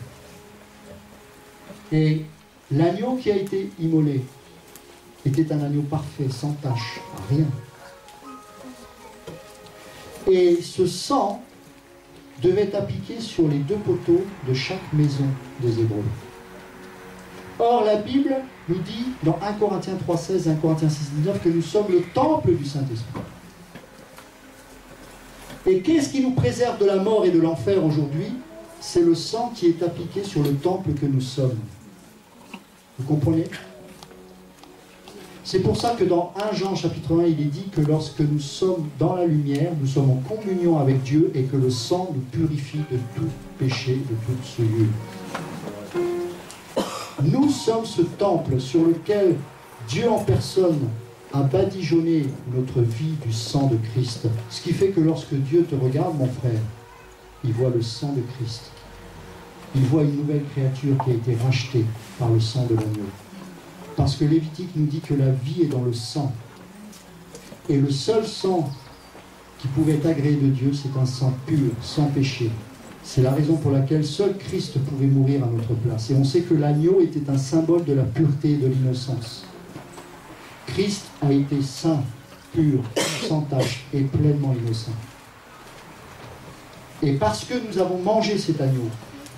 Et l'agneau qui a été immolé était un agneau parfait, sans tache, rien. Et ce sang devait être appliqué sur les 2 poteaux de chaque maison des Hébreux. Or, la Bible nous dit, dans 1 Corinthiens 3,16 et 1 Corinthiens 6,19, que nous sommes le temple du Saint-Esprit. Et qu'est-ce qui nous préserve de la mort et de l'enfer aujourd'hui? C'est le sang qui est appliqué sur le temple que nous sommes. Vous comprenez? C'est pour ça que dans 1 Jean chapitre 1, il est dit que lorsque nous sommes dans la lumière, nous sommes en communion avec Dieu et que le sang nous purifie de tout péché, de toute souillure. Nous sommes ce temple sur lequel Dieu en personne a badigeonné notre vie du sang de Christ. Ce qui fait que lorsque Dieu te regarde, mon frère, il voit le sang de Christ. Il voit une nouvelle créature qui a été rachetée par le sang de l'agneau. Parce que Lévitique nous dit que la vie est dans le sang. Et le seul sang qui pouvait être agréé de Dieu, c'est un sang pur, sans péché. C'est la raison pour laquelle seul Christ pouvait mourir à notre place. Et on sait que l'agneau était un symbole de la pureté et de l'innocence. Christ a été saint, pur, sans tache et pleinement innocent. Et parce que nous avons mangé cet agneau,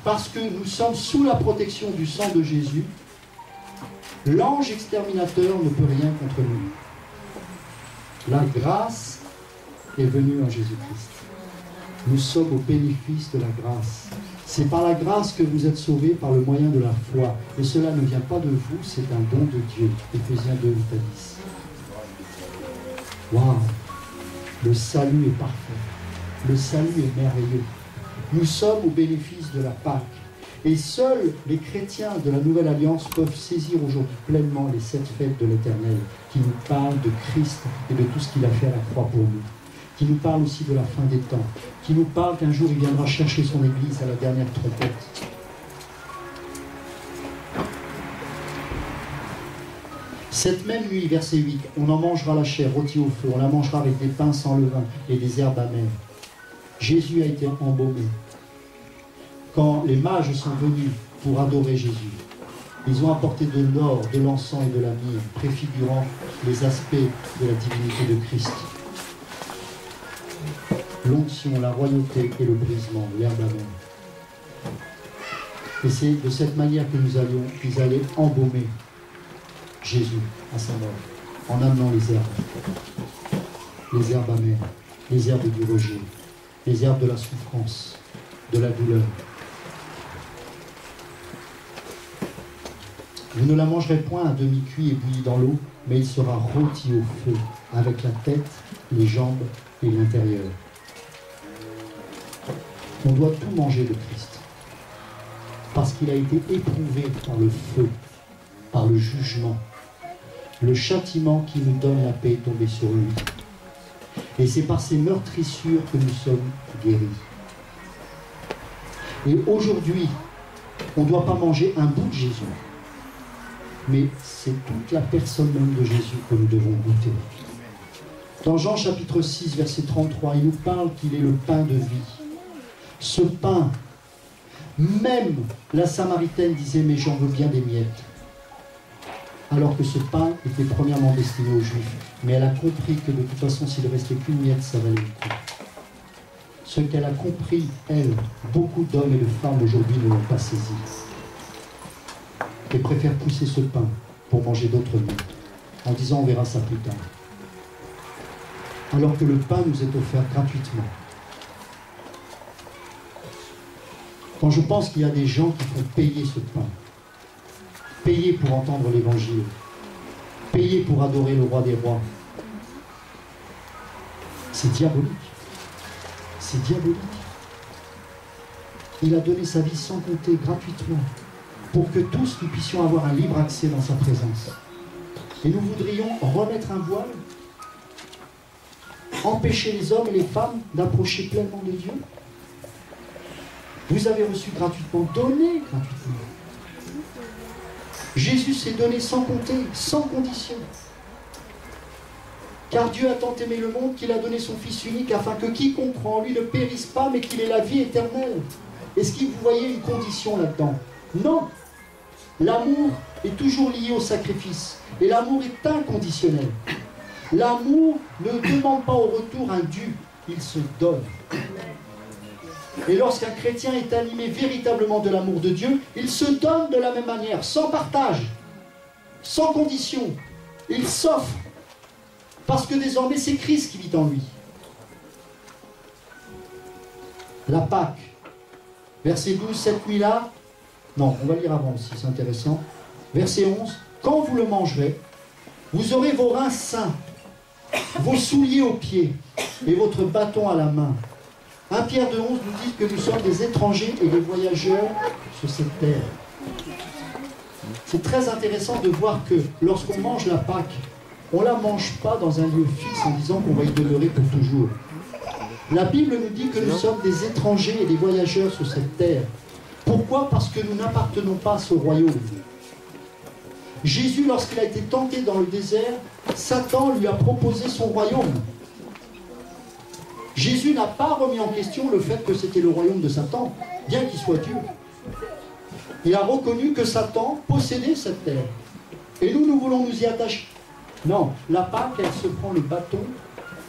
parce que nous sommes sous la protection du sang de Jésus, l'ange exterminateur ne peut rien contre nous. La grâce est venue en Jésus-Christ. Nous sommes au bénéfice de la grâce. C'est par la grâce que vous êtes sauvés par le moyen de la foi. Et cela ne vient pas de vous, c'est un don de Dieu. Éphésiens 2, 8 à 10. Waouh! Le salut est parfait. Le salut est merveilleux. Nous sommes au bénéfice de la Pâque. Et seuls les chrétiens de la Nouvelle Alliance peuvent saisir aujourd'hui pleinement les 7 fêtes de l'Éternel qui nous parlent de Christ et de tout ce qu'il a fait à la croix pour nous. qui nous parle aussi de la fin des temps, qui nous parle qu'un jour il viendra chercher son Église à la dernière trompette. Cette même nuit, verset 8, on en mangera la chair rôtie au feu, on la mangera avec des pains sans levain et des herbes amères. Jésus a été embaumé. Quand les mages sont venus pour adorer Jésus, ils ont apporté de l'or, de l'encens et de la myrrhe, préfigurant les aspects de la divinité de Christ. L'onction, la royauté et le brisement, l'herbe amère. Et c'est de cette manière que ils allaient embaumer Jésus à sa mort, en amenant les herbes amères, les herbes du rejet, les herbes de la souffrance, de la douleur. Vous ne la mangerez point à demi-cuit et bouilli dans l'eau, mais il sera rôti au feu, avec la tête, les jambes et l'intérieur. On doit tout manger de Christ, parce qu'il a été éprouvé par le feu, par le jugement. Le châtiment qui nous donne la paix est tombé sur lui. Et c'est par ces meurtrissures que nous sommes guéris. Et aujourd'hui, on ne doit pas manger un bout de Jésus, mais c'est toute la personne même de Jésus que nous devons goûter. Dans Jean chapitre 6, verset 33, il nous parle qu'il est le pain de vie. Ce pain, même la Samaritaine disait, mais j'en veux bien des miettes. Alors que ce pain était premièrement destiné aux Juifs. Mais elle a compris que de toute façon, s'il ne restait qu'une miette, ça valait le coup. Ce qu'elle a compris, elle, beaucoup d'hommes et de femmes aujourd'hui ne l'ont pas saisi. Et préfèrent pousser ce pain pour manger d'autres miettes, en disant on verra ça plus tard. Alors que le pain nous est offert gratuitement. Quand je pense qu'il y a des gens qui font payer ce pain, payer pour entendre l'évangile, payer pour adorer le roi des rois, c'est diabolique. C'est diabolique. Il a donné sa vie sans compter, gratuitement, pour que tous nous puissions avoir un libre accès dans sa présence. Et nous voudrions remettre un voile, empêcher les hommes et les femmes d'approcher pleinement de Dieu. Vous avez reçu gratuitement, donné gratuitement. Jésus s'est donné sans compter, sans condition. Car Dieu a tant aimé le monde qu'il a donné son Fils unique afin que quiconque croit en lui ne périsse pas, mais qu'il ait la vie éternelle. Est-ce que vous voyez une condition là-dedans? Non. L'amour est toujours lié au sacrifice. Et l'amour est inconditionnel. L'amour ne demande pas au retour un dû, il se donne. Et lorsqu'un chrétien est animé véritablement de l'amour de Dieu, il se donne de la même manière, sans partage, sans condition. Il s'offre, parce que désormais c'est Christ qui vit en lui. La Pâque, verset 12, cette nuit-là, non, on va lire avant aussi, c'est intéressant. Verset 11, quand vous le mangerez, vous aurez vos reins sains, vos souliers aux pieds et votre bâton à la main. 1 Pierre 2,11 nous dit que nous sommes des étrangers et des voyageurs sur cette terre. C'est très intéressant de voir que lorsqu'on mange la Pâque, on ne la mange pas dans un lieu fixe en disant qu'on va y demeurer pour toujours. La Bible nous dit que nous sommes des étrangers et des voyageurs sur cette terre. Pourquoi? Parce que nous n'appartenons pas à ce royaume. Jésus, lorsqu'il a été tenté dans le désert, Satan lui a proposé son royaume. Jésus n'a pas remis en question le fait que c'était le royaume de Satan, bien qu'il soit Dieu. Il a reconnu que Satan possédait cette terre. Et nous voulons nous y attacher. Non, la Pâque, elle se prend le bâton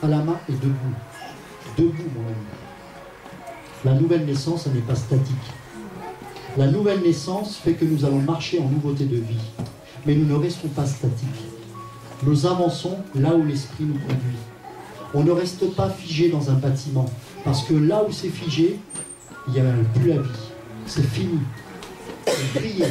à la main et debout. Debout, mon ami. La nouvelle naissance, elle n'est pas statique. La nouvelle naissance fait que nous allons marcher en nouveauté de vie. Mais nous ne restons pas statiques. Nous avançons là où l'Esprit nous conduit. On ne reste pas figé dans un bâtiment. Parce que là où c'est figé, il n'y a plus la vie. C'est fini. C'est grillé.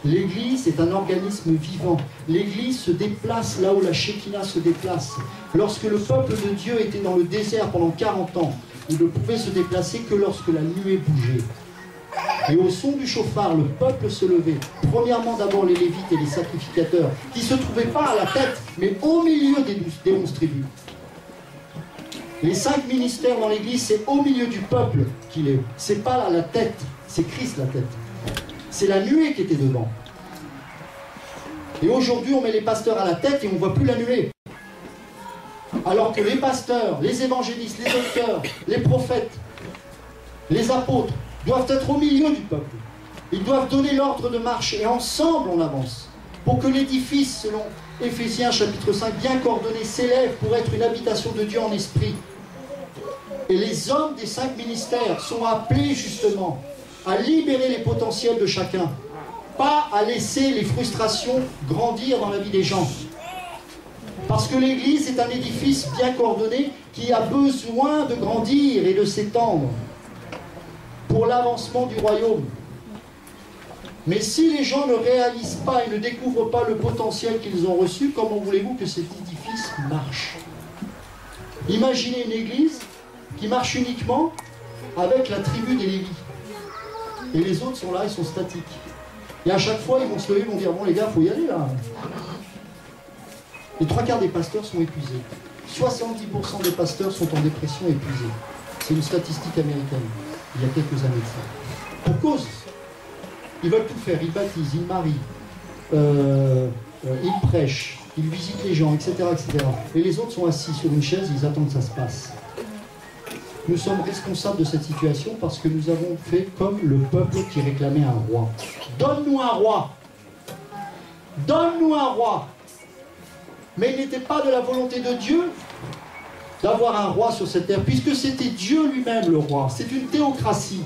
L'Église est un organisme vivant. L'Église se déplace là où la Shekinah se déplace. Lorsque le peuple de Dieu était dans le désert pendant 40 ans, il ne pouvait se déplacer que lorsque la nuée bougeait. Et au son du chauffard, le peuple se levait. Premièrement, d'abord les Lévites et les sacrificateurs, qui ne se trouvaient pas à la tête, mais au milieu des 11 tribus. Les 5 ministères dans l'Église, c'est au milieu du peuple qu'il est. C'est pas là la tête, c'est Christ la tête. C'est la nuée qui était devant. Et aujourd'hui, on met les pasteurs à la tête et on ne voit plus la nuée. Alors que les pasteurs, les évangélistes, les auteurs, les prophètes, les apôtres doivent être au milieu du peuple. Ils doivent donner l'ordre de marche et ensemble on avance. Pour que l'édifice, selon Éphésiens chapitre 5, bien coordonné, s'élève pour être une habitation de Dieu en esprit. Et les hommes des 5 ministères sont appelés justement à libérer les potentiels de chacun. Pas à laisser les frustrations grandir dans la vie des gens. Parce que l'Église est un édifice bien coordonné qui a besoin de grandir et de s'étendre pour l'avancement du royaume. Mais si les gens ne réalisent pas et ne découvrent pas le potentiel qu'ils ont reçu, comment voulez-vous que cet édifice marche? Imaginez une église qui marche uniquement avec la tribu des Lévis. Et les autres sont là, ils sont statiques. Et à chaque fois, ils vont se lever, ils vont dire, bon les gars, il faut y aller là. Les 3/4 des pasteurs sont épuisés. 70% des pasteurs sont en dépression épuisés. C'est une statistique américaine, il y a quelques années de ça. Pour cause, ils veulent tout faire, ils baptisent, ils marient, ils prêchent, ils visitent les gens, etc., etc. Et les autres sont assis sur une chaise, ils attendent que ça se passe. Nous sommes responsables de cette situation parce que nous avons fait comme le peuple qui réclamait un roi. Donne-nous un roi! Donne-nous un roi! Mais il n'était pas de la volonté de Dieu d'avoir un roi sur cette terre, puisque c'était Dieu lui-même le roi. C'est une théocratie.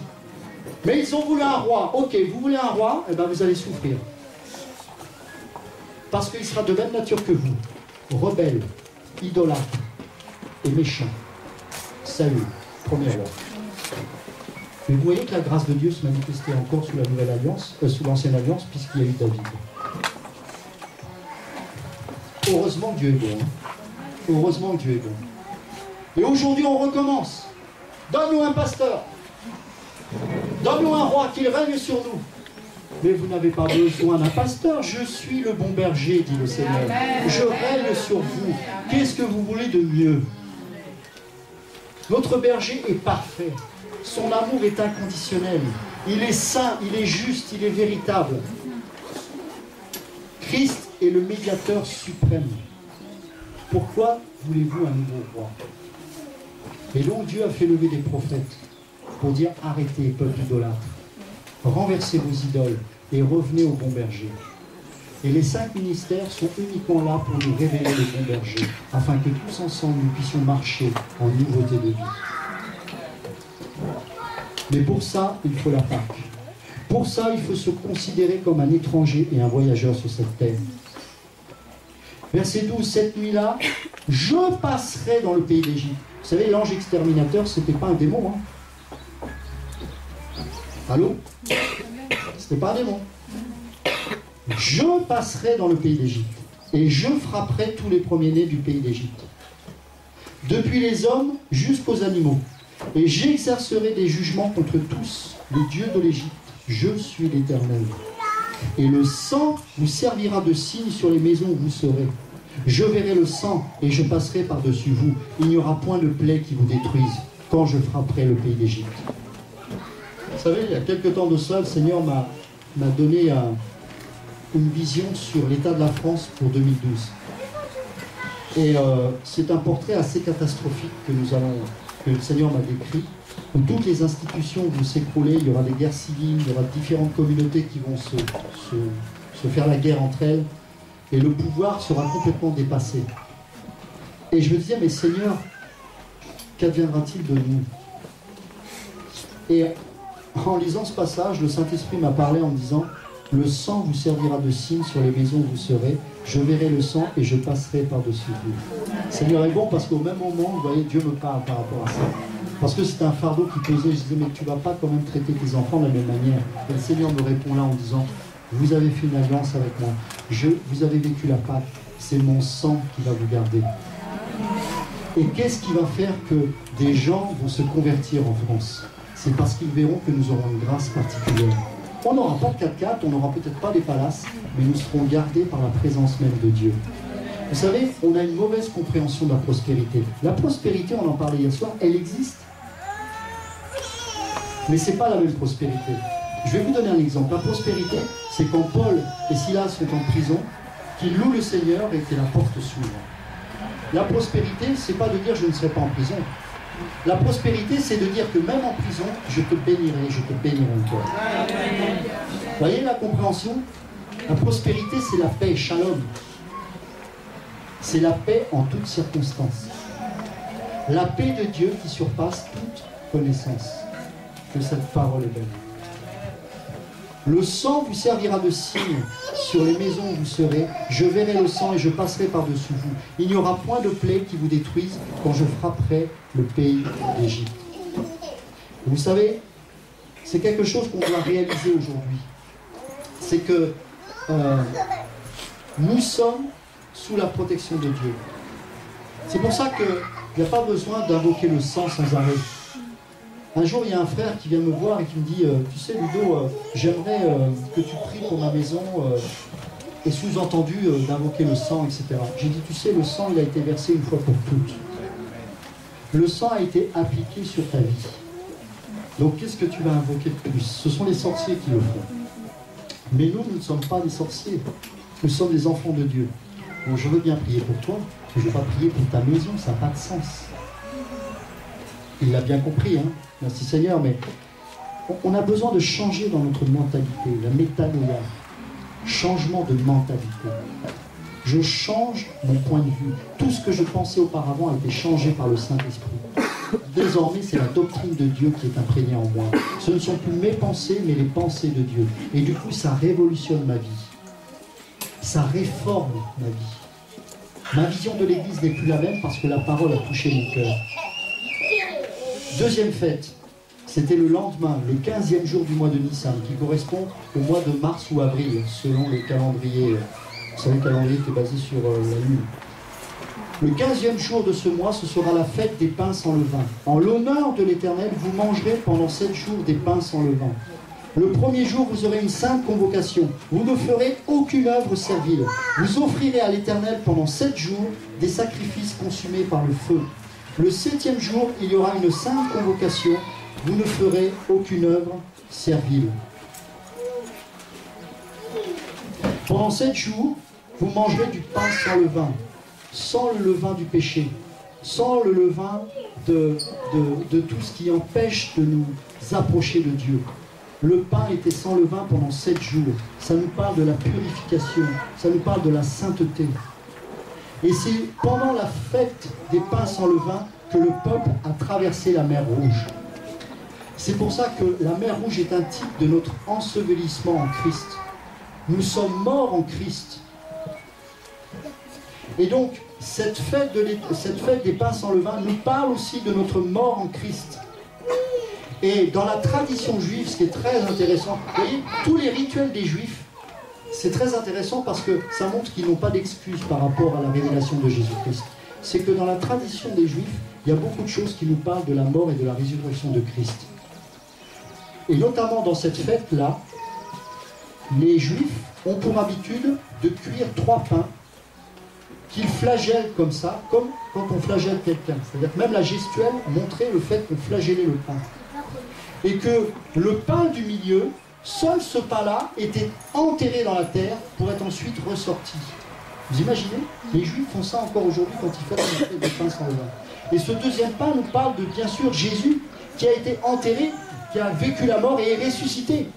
Mais ils ont voulu un roi. Ok, vous voulez un roi? Eh bien vous allez souffrir. Parce qu'il sera de même nature que vous. Rebelle, idolâtre et méchant. Saül, premier roi. Mais vous voyez que la grâce de Dieu se manifestait encore sous la nouvelle alliance, sous l'ancienne alliance, puisqu'il y a eu David. Heureusement que Dieu est bon. Hein. Heureusement que Dieu est bon. Et aujourd'hui, on recommence. Donne-nous un pasteur. Donne-nous un roi qui règne sur nous. Mais vous n'avez pas besoin d'un pasteur. Je suis le bon berger, dit le Seigneur. Je règne sur vous. Qu'est-ce que vous voulez de mieux? Notre berger est parfait. Son amour est inconditionnel. Il est saint, il est juste, il est véritable. Christ est le médiateur suprême. Pourquoi voulez-vous un nouveau roi? Et donc Dieu a fait lever des prophètes pour dire arrêtez, peuple idolâtre, renversez vos idoles et revenez au bon berger. Et les 5 ministères sont uniquement là pour nous révéler le bon berger, afin que tous ensemble nous puissions marcher en nouveauté de vie. Mais pour ça, il faut la Pâque. Pour ça, il faut se considérer comme un étranger et un voyageur sur cette terre. Verset 12, cette nuit-là, je passerai dans le pays d'Égypte. Vous savez, l'ange exterminateur, ce n'était pas un démon. Hein. Allô? Ce n'était pas un démon. Je passerai dans le pays d'Égypte et je frapperai tous les premiers-nés du pays d'Égypte, depuis les hommes jusqu'aux animaux, et j'exercerai des jugements contre tous les dieux de l'Égypte. Je suis l'Éternel. Et le sang vous servira de signe sur les maisons où vous serez. Je verrai le sang et je passerai par-dessus vous. Il n'y aura point de plaie qui vous détruise quand je frapperai le pays d'Égypte. Vous savez, il y a quelque temps de ça, le Seigneur m'a donné une vision sur l'état de la France pour 2012. Et c'est un portrait assez catastrophique que le Seigneur m'a décrit, où toutes les institutions vont s'écrouler, il y aura des guerres civiles, il y aura différentes communautés qui vont se faire la guerre entre elles, et le pouvoir sera complètement dépassé. Et je me disais, mais Seigneur, qu'adviendra-t-il de nous? Et en lisant ce passage, le Saint-Esprit m'a parlé en me disant, le sang vous servira de signe sur les maisons où vous serez, je verrai le sang et je passerai par-dessus vous. Seigneur est bon parce qu'au même moment, vous voyez, Dieu me parle par rapport à ça. Parce que c'était un fardeau qui pesait, je disais, mais tu ne vas pas quand même traiter tes enfants de la même manière. Et le Seigneur me répond là en disant, vous avez fait une alliance avec moi, vous avez vécu la Pâque, c'est mon sang qui va vous garder. Et qu'est-ce qui va faire que des gens vont se convertir en France? C'est parce qu'ils verront que nous aurons une grâce particulière. On n'aura pas de 4x4, on n'aura peut-être pas des palaces, mais nous serons gardés par la présence même de Dieu. Vous savez, on a une mauvaise compréhension de la prospérité. La prospérité, on en parlait hier soir, elle existe. Mais ce n'est pas la même prospérité. Je vais vous donner un exemple. La prospérité, c'est quand Paul et Silas sont en prison, qu'ils louent le Seigneur et que la porte s'ouvre. La prospérité, c'est pas de dire je ne serai pas en prison. La prospérité, c'est de dire que même en prison, je te bénirai encore. Vous voyez la compréhension? La prospérité, c'est la paix, shalom. C'est la paix en toutes circonstances. La paix de Dieu qui surpasse toute connaissance. Que cette parole est belle. Le sang vous servira de signe sur les maisons où vous serez. Je verrai le sang et je passerai par-dessus vous. Il n'y aura point de plaie qui vous détruise quand je frapperai le pays d'Égypte. Vous savez, c'est quelque chose qu'on doit réaliser aujourd'hui. C'est que nous sommes sous la protection de Dieu. C'est pour ça qu'il n'y a pas besoin d'invoquer le sang sans arrêt. Un jour, il y a un frère qui vient me voir et qui me dit « Tu sais, Ludo, j'aimerais que tu pries pour ma maison et sous-entendu d'invoquer le sang, etc. » J'ai dit « Tu sais, le sang, il a été versé une fois pour toutes. Le sang a été appliqué sur ta vie. Donc, qu'est-ce que tu vas invoquer de plus? Ce sont les sorciers qui le font. Mais nous ne sommes pas des sorciers. Nous sommes des enfants de Dieu. Bon, je veux bien prier pour toi, mais je ne vais pas prier pour ta maison, ça n'a pas de sens. » Il l'a bien compris, hein. Merci Seigneur, mais on a besoin de changer dans notre mentalité, la métanoïa, changement de mentalité. Je change mon point de vue. Tout ce que je pensais auparavant a été changé par le Saint-Esprit. Désormais, c'est la doctrine de Dieu qui est imprégnée en moi. Ce ne sont plus mes pensées, mais les pensées de Dieu. Et du coup, ça révolutionne ma vie. Ça réforme ma vie. Ma vision de l'Église n'est plus la même parce que la parole a touché mon cœur. Deuxième fête, c'était le lendemain, le 15e jour du mois de Nissan, qui correspond au mois de mars ou avril, selon le calendrier. Vous savez, le calendrier qui est basé sur la lune. Le 15e jour de ce mois, ce sera la fête des pains sans levain. En l'honneur de l'Éternel, vous mangerez pendant 7 jours des pains sans levain. Le premier jour, vous aurez une sainte convocation. Vous ne ferez aucune œuvre servile. Vous offrirez à l'Éternel pendant 7 jours des sacrifices consumés par le feu. Le 7e jour, il y aura une sainte convocation. Vous ne ferez aucune œuvre servile. Pendant 7 jours, vous mangerez du pain sans levain, sans le levain du péché, sans le levain de tout ce qui empêche de nous approcher de Dieu. Le pain était sans levain pendant 7 jours. Ça nous parle de la purification, ça nous parle de la sainteté. Et c'est pendant la fête des pains sans levain que le peuple a traversé la mer Rouge. C'est pour ça que la mer Rouge est un type de notre ensevelissement en Christ. Nous sommes morts en Christ. Et donc, cette fête des pains sans levain nous parle aussi de notre mort en Christ. Et dans la tradition juive, ce qui est très intéressant, vous voyez, tous les rituels des Juifs, c'est très intéressant parce que ça montre qu'ils n'ont pas d'excuses par rapport à la révélation de Jésus-Christ. C'est que dans la tradition des Juifs, il y a beaucoup de choses qui nous parlent de la mort et de la résurrection de Christ. Et notamment dans cette fête-là, les Juifs ont pour habitude de cuire 3 pains qu'ils flagellent comme ça, comme quand on flagelle quelqu'un. C'est-à-dire que même la gestuelle montrait le fait qu'on flagellait le pain. Et que le pain du milieu, seul ce pain-là était enterré dans la terre pour être ensuite ressorti. Vous imaginez? Les Juifs font ça encore aujourd'hui quand ils font des pains sans levain. Et ce deuxième pain nous parle de, bien sûr, Jésus qui a été enterré, qui a vécu la mort et est ressuscité.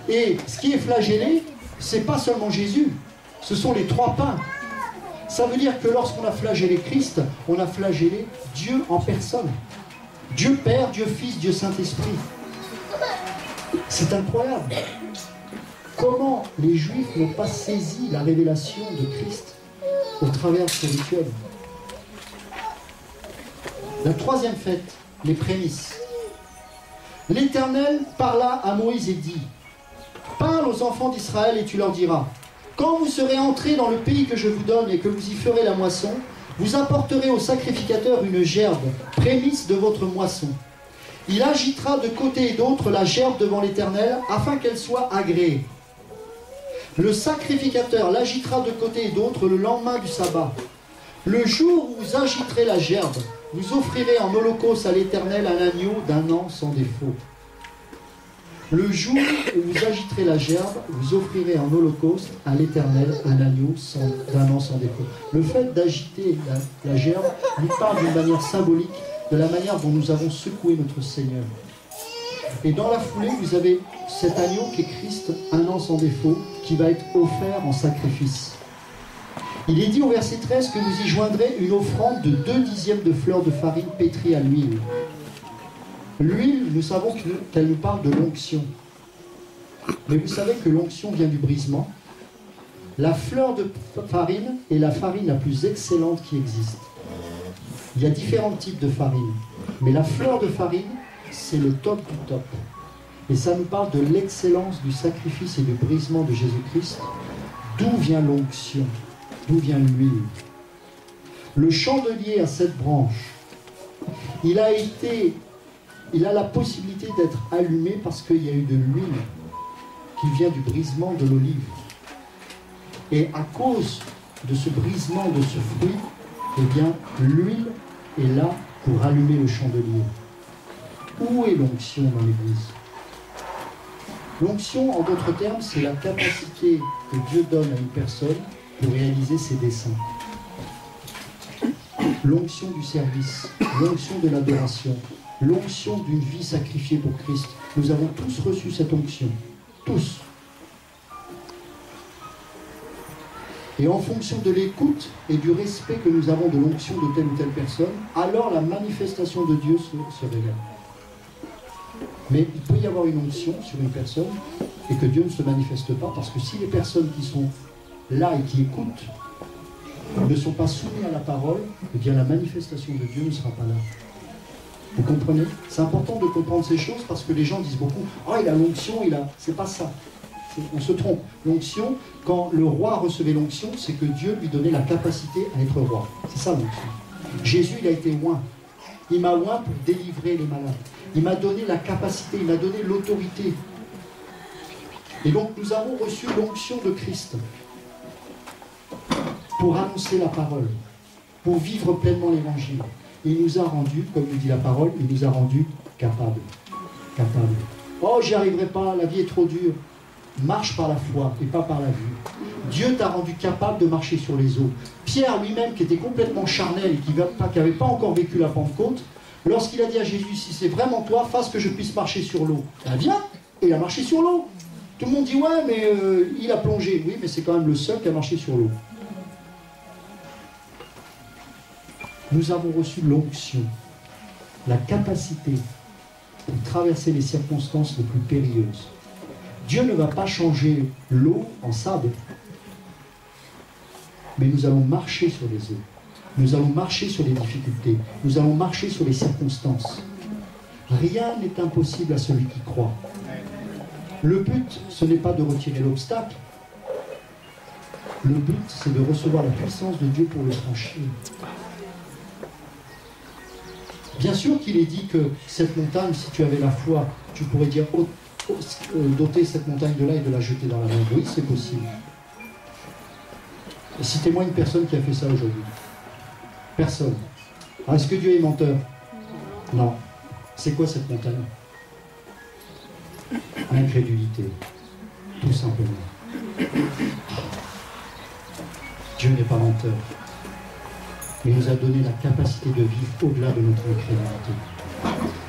Et ce qui est flagellé, c'est pas seulement Jésus, ce sont les 3 pains. Ça veut dire que lorsqu'on a flagellé Christ, on a flagellé Dieu en personne. Dieu Père, Dieu Fils, Dieu Saint-Esprit. C'est incroyable. Comment les Juifs n'ont pas saisi la révélation de Christ au travers de ce rituel. La 3e fête, les prémices. L'Éternel parla à Moïse et dit: parle aux enfants d'Israël et tu leur diras: quand vous serez entrés dans le pays que je vous donne et que vous y ferez la moisson, vous apporterez au sacrificateur une gerbe, prémisse de votre moisson. Il agitera de côté et d'autre la gerbe devant l'Éternel, afin qu'elle soit agréée. Le sacrificateur l'agitera de côté et d'autre le lendemain du sabbat. Le jour où vous agiterez la gerbe, vous offrirez en holocauste à l'Éternel un agneau d'un an sans défaut. Le jour où vous agiterez la gerbe, vous offrirez en holocauste à l'Éternel un agneau d'un an sans défaut. Le fait d'agiter la gerbe nous parle d'une manière symbolique de la manière dont nous avons secoué notre Seigneur. Et dans la foulée, vous avez cet agneau qui est Christ, un an sans défaut, qui va être offert en sacrifice. Il est dit au verset 13 que vous y joindrez une offrande de 2/10 de fleurs de farine pétrie à l'huile. L'huile, nous savons qu'elle nous parle de l'onction. Mais vous savez que l'onction vient du brisement. La fleur de farine est la farine la plus excellente qui existe. Il y a différents types de farine. Mais la fleur de farine, c'est le top du top. Et ça nous parle de l'excellence du sacrifice et du brisement de Jésus-Christ. D'où vient l'onction? D'où vient l'huile? Le chandelier a 7 branches. Il a la possibilité d'être allumé parce qu'il y a eu de l'huile qui vient du brisement de l'olive. Et à cause de ce brisement de ce fruit, eh bien, l'huile est là pour allumer le chandelier. Où est l'onction dans l'Église? L'onction, en d'autres termes, c'est la capacité que Dieu donne à une personne pour réaliser ses desseins. L'onction du service, l'onction de l'adoration, l'onction d'une vie sacrifiée pour Christ. Nous avons tous reçu cette onction. Tous. Et en fonction de l'écoute et du respect que nous avons de l'onction de telle ou telle personne, alors la manifestation de Dieu se révèle. Mais il peut y avoir une onction sur une personne et que Dieu ne se manifeste pas, parce que si les personnes qui sont là et qui écoutent ne sont pas soumis à la parole, eh bien la manifestation de Dieu ne sera pas là. Vous comprenez? C'est important de comprendre ces choses parce que les gens disent beaucoup « Ah, il a l'onction, il a... » C'est pas ça. On se trompe. L'onction, quand le roi recevait l'onction, c'est que Dieu lui donnait la capacité à être roi. C'est ça l'onction. Jésus, il a été oint. Il m'a oint pour délivrer les malades. Il m'a donné la capacité, il m'a donné l'autorité. Et donc nous avons reçu l'onction de Christ pour annoncer la parole, pour vivre pleinement l'évangile. Il nous a rendus, comme nous dit la parole, il nous a rendus capables. Capables. Oh, j'y arriverai pas, la vie est trop dure. Marche par la foi et pas par la vue. Dieu t'a rendu capable de marcher sur les eaux. Pierre lui-même, qui était complètement charnel et qui n'avait pas encore vécu la Pentecôte, lorsqu'il a dit à Jésus, si c'est vraiment toi, fasse que je puisse marcher sur l'eau. Ben viens, et il a marché sur l'eau. Tout le monde dit, ouais, mais il a plongé. Oui, mais c'est quand même le seul qui a marché sur l'eau. Nous avons reçu l'onction, la capacité de traverser les circonstances les plus périlleuses. Dieu ne va pas changer l'eau en sable, mais nous allons marcher sur les eaux. Nous allons marcher sur les difficultés. Nous allons marcher sur les circonstances. Rien n'est impossible à celui qui croit. Le but, ce n'est pas de retirer l'obstacle. Le but, c'est de recevoir la puissance de Dieu pour le franchir. Bien sûr qu'il est dit que cette montagne, si tu avais la foi, tu pourrais dire doter cette montagne de là et de la jeter dans la mer. Oui, c'est possible. Et citez-moi une personne qui a fait ça aujourd'hui. Personne. Alors, est-ce que Dieu est menteur? Non. C'est quoi cette montagne? L'incrédulité. Tout simplement. Dieu n'est pas menteur. Mais il nous a donné la capacité de vivre au-delà de notre incrédulité.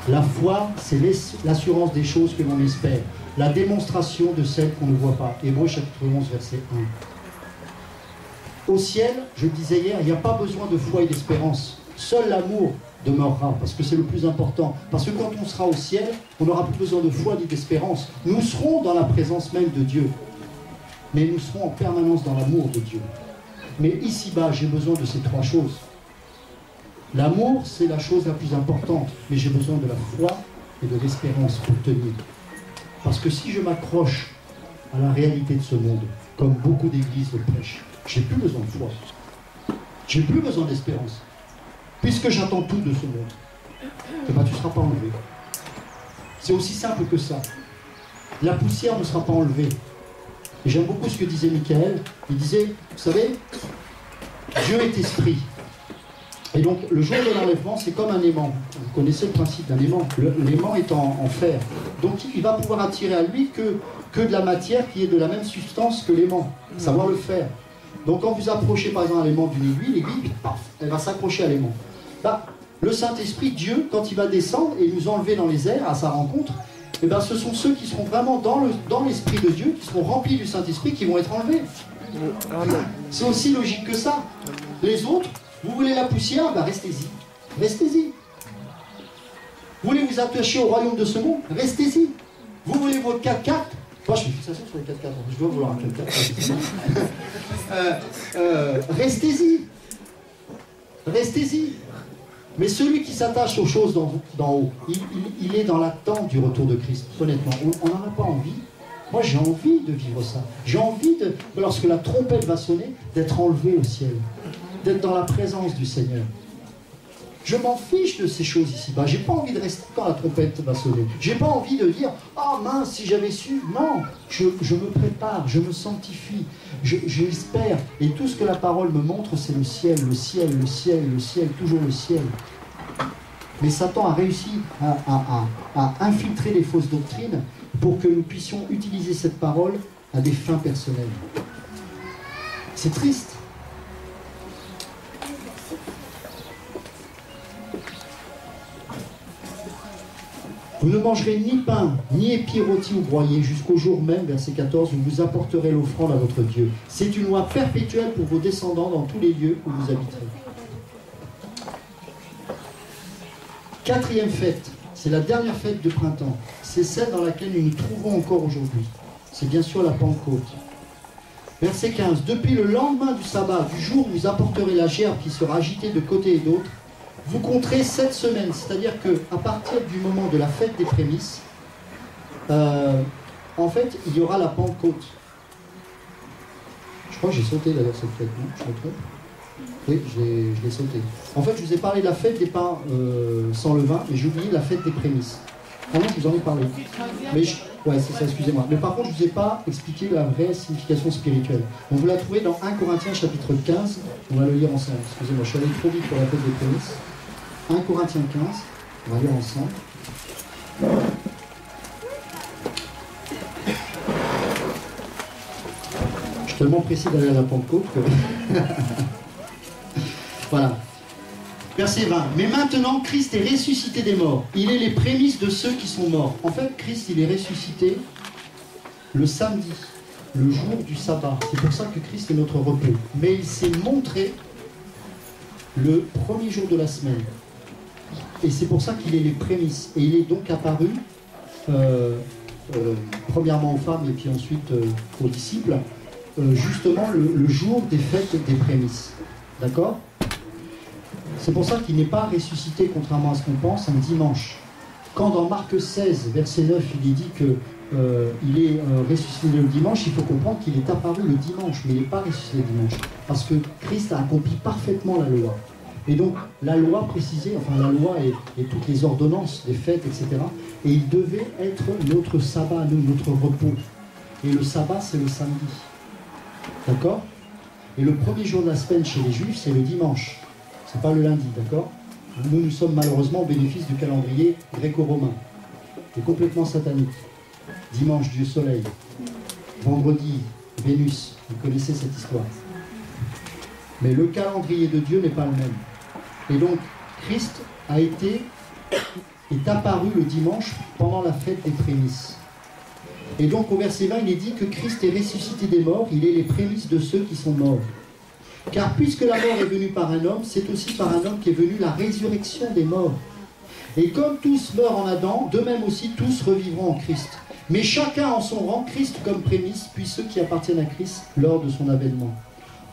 La foi, c'est l'assurance des choses que l'on espère. La démonstration de celles qu'on ne voit pas. Hébreux chapitre 11, verset 1. Au ciel, je le disais hier, il n'y a pas besoin de foi et d'espérance. Seul l'amour demeurera, parce que c'est le plus important. Parce que quand on sera au ciel, on n'aura plus besoin de foi ni d'espérance. Nous serons dans la présence même de Dieu. Mais nous serons en permanence dans l'amour de Dieu. Mais ici-bas, j'ai besoin de ces 3 choses. L'amour, c'est la chose la plus importante, mais j'ai besoin de la foi et de l'espérance pour tenir. Parce que si je m'accroche à la réalité de ce monde, comme beaucoup d'églises le prêchent, j'ai plus besoin de foi. J'ai plus besoin d'espérance. Puisque j'attends tout de ce monde, eh ben, tu ne seras pas enlevé. C'est aussi simple que ça. La poussière ne sera pas enlevée. Et j'aime beaucoup ce que disait Michael. Il disait, vous savez, Dieu est esprit. Et donc, le jour de l'enlèvement, c'est comme un aimant. Vous connaissez le principe d'un aimant. L'aimant est en fer. Donc, il va pouvoir attirer à lui que de la matière qui est de la même substance que l'aimant. Savoir le faire. Donc, quand vous approchez, par exemple, à l'aimant d'une aiguille, l'aiguille, paf, elle va s'accrocher à l'aimant. Bah, le Saint-Esprit, Dieu, quand il va descendre et nous enlever dans les airs à sa rencontre, eh ben, ce sont ceux qui seront vraiment dans l'Esprit de Dieu, qui seront remplis du Saint-Esprit, qui vont être enlevés. C'est aussi logique que ça. Les autres, vous voulez la poussière, ben restez-y. Restez-y. Vous voulez vous attacher au royaume de ce monde, restez-y. Vous voulez votre 4x4, moi je fais fixation sur les 4x4, je dois vouloir un 4x4. Restez-y. Restez-y. Mais celui qui s'attache aux choses d'en haut, il est dans l'attente du retour de Christ. Honnêtement, on n'en a pas envie. Moi, j'ai envie de vivre ça. J'ai envie, lorsque la trompette va sonner, d'être enlevé au ciel. D'être dans la présence du Seigneur. Je m'en fiche de ces choses ici-bas. J'ai pas envie de rester quand la trompette va sonner. J'ai pas envie de dire « Ah mince, si j'avais su !» Non, je me prépare, je me sanctifie, j'espère. Et tout ce que la parole me montre, c'est le ciel, le ciel, le ciel, le ciel, toujours le ciel. Mais Satan a réussi à infiltrer les fausses doctrines pour que nous puissions utiliser cette parole à des fins personnelles. C'est triste. Vous ne mangerez ni pain, ni épis rôtis ou broyés, jusqu'au jour même, verset 14, où vous apporterez l'offrande à votre Dieu. C'est une loi perpétuelle pour vos descendants dans tous les lieux où vous habiterez. Quatrième fête, c'est la dernière fête de printemps. C'est celle dans laquelle nous nous trouvons encore aujourd'hui. C'est bien sûr la Pentecôte. Verset 15, depuis le lendemain du sabbat, du jour où vous apporterez la gerbe qui sera agitée de côté et d'autre, vous compterez 7 semaines, c'est-à-dire qu'à partir du moment de la fête des prémices, en fait, il y aura la Pentecôte. Je crois que j'ai sauté d'ailleurs cette fête, non? Je me trompe? Oui, je l'ai sauté. En fait, je vous ai parlé de la fête des pains sans levain, mais j'ai oublié la fête des prémices. Ah non, je vous en ai parlé. Mais ouais, c'est ça, excusez-moi. Mais par contre, je ne vous ai pas expliqué la vraie signification spirituelle. Donc, vous la trouvez dans 1 Corinthiens chapitre 15. On va le lire ensemble. Excusez-moi, je suis allé trop vite pour la fête des prémices. 1 Corinthiens 15, on va lire ensemble. Je suis tellement pressé d'aller à la Pentecôte que... Voilà. Verset 20. Mais maintenant, Christ est ressuscité des morts. Il est les prémices de ceux qui sont morts. En fait, Christ, il est ressuscité le samedi, le jour du sabbat. C'est pour ça que Christ est notre repos. Mais il s'est montré le premier jour de la semaine. Et c'est pour ça qu'il est les prémices. Et il est donc apparu, premièrement aux femmes et puis ensuite aux disciples, justement le jour des fêtes des prémices. D'accord? C'est pour ça qu'il n'est pas ressuscité, contrairement à ce qu'on pense, un dimanche. Quand dans Marc 16, verset 9, il est dit qu'il est ressuscité le dimanche, il faut comprendre qu'il est apparu le dimanche, mais il n'est pas ressuscité le dimanche. Parce que Christ a accompli parfaitement la loi. Et donc, la loi précisait, enfin la loi et toutes les ordonnances des fêtes, etc. Et il devait être notre sabbat, notre repos. Et le sabbat, c'est le samedi. D'accord? Et le premier jour de la semaine chez les Juifs, c'est le dimanche. C'est pas le lundi, d'accord? Nous sommes malheureusement au bénéfice du calendrier gréco-romain. C'est complètement satanique. Dimanche, Dieu soleil. Vendredi, Vénus. Vous connaissez cette histoire. Mais le calendrier de Dieu n'est pas le même. Et donc, Christ est apparu le dimanche pendant la fête des prémices. Et donc, au verset 20, il est dit que Christ est ressuscité des morts, il est les prémices de ceux qui sont morts. Car puisque la mort est venue par un homme, c'est aussi par un homme qu'est venue la résurrection des morts. Et comme tous meurent en Adam, de même aussi tous revivront en Christ. Mais chacun en son rang, Christ comme prémisse, puis ceux qui appartiennent à Christ lors de son avènement.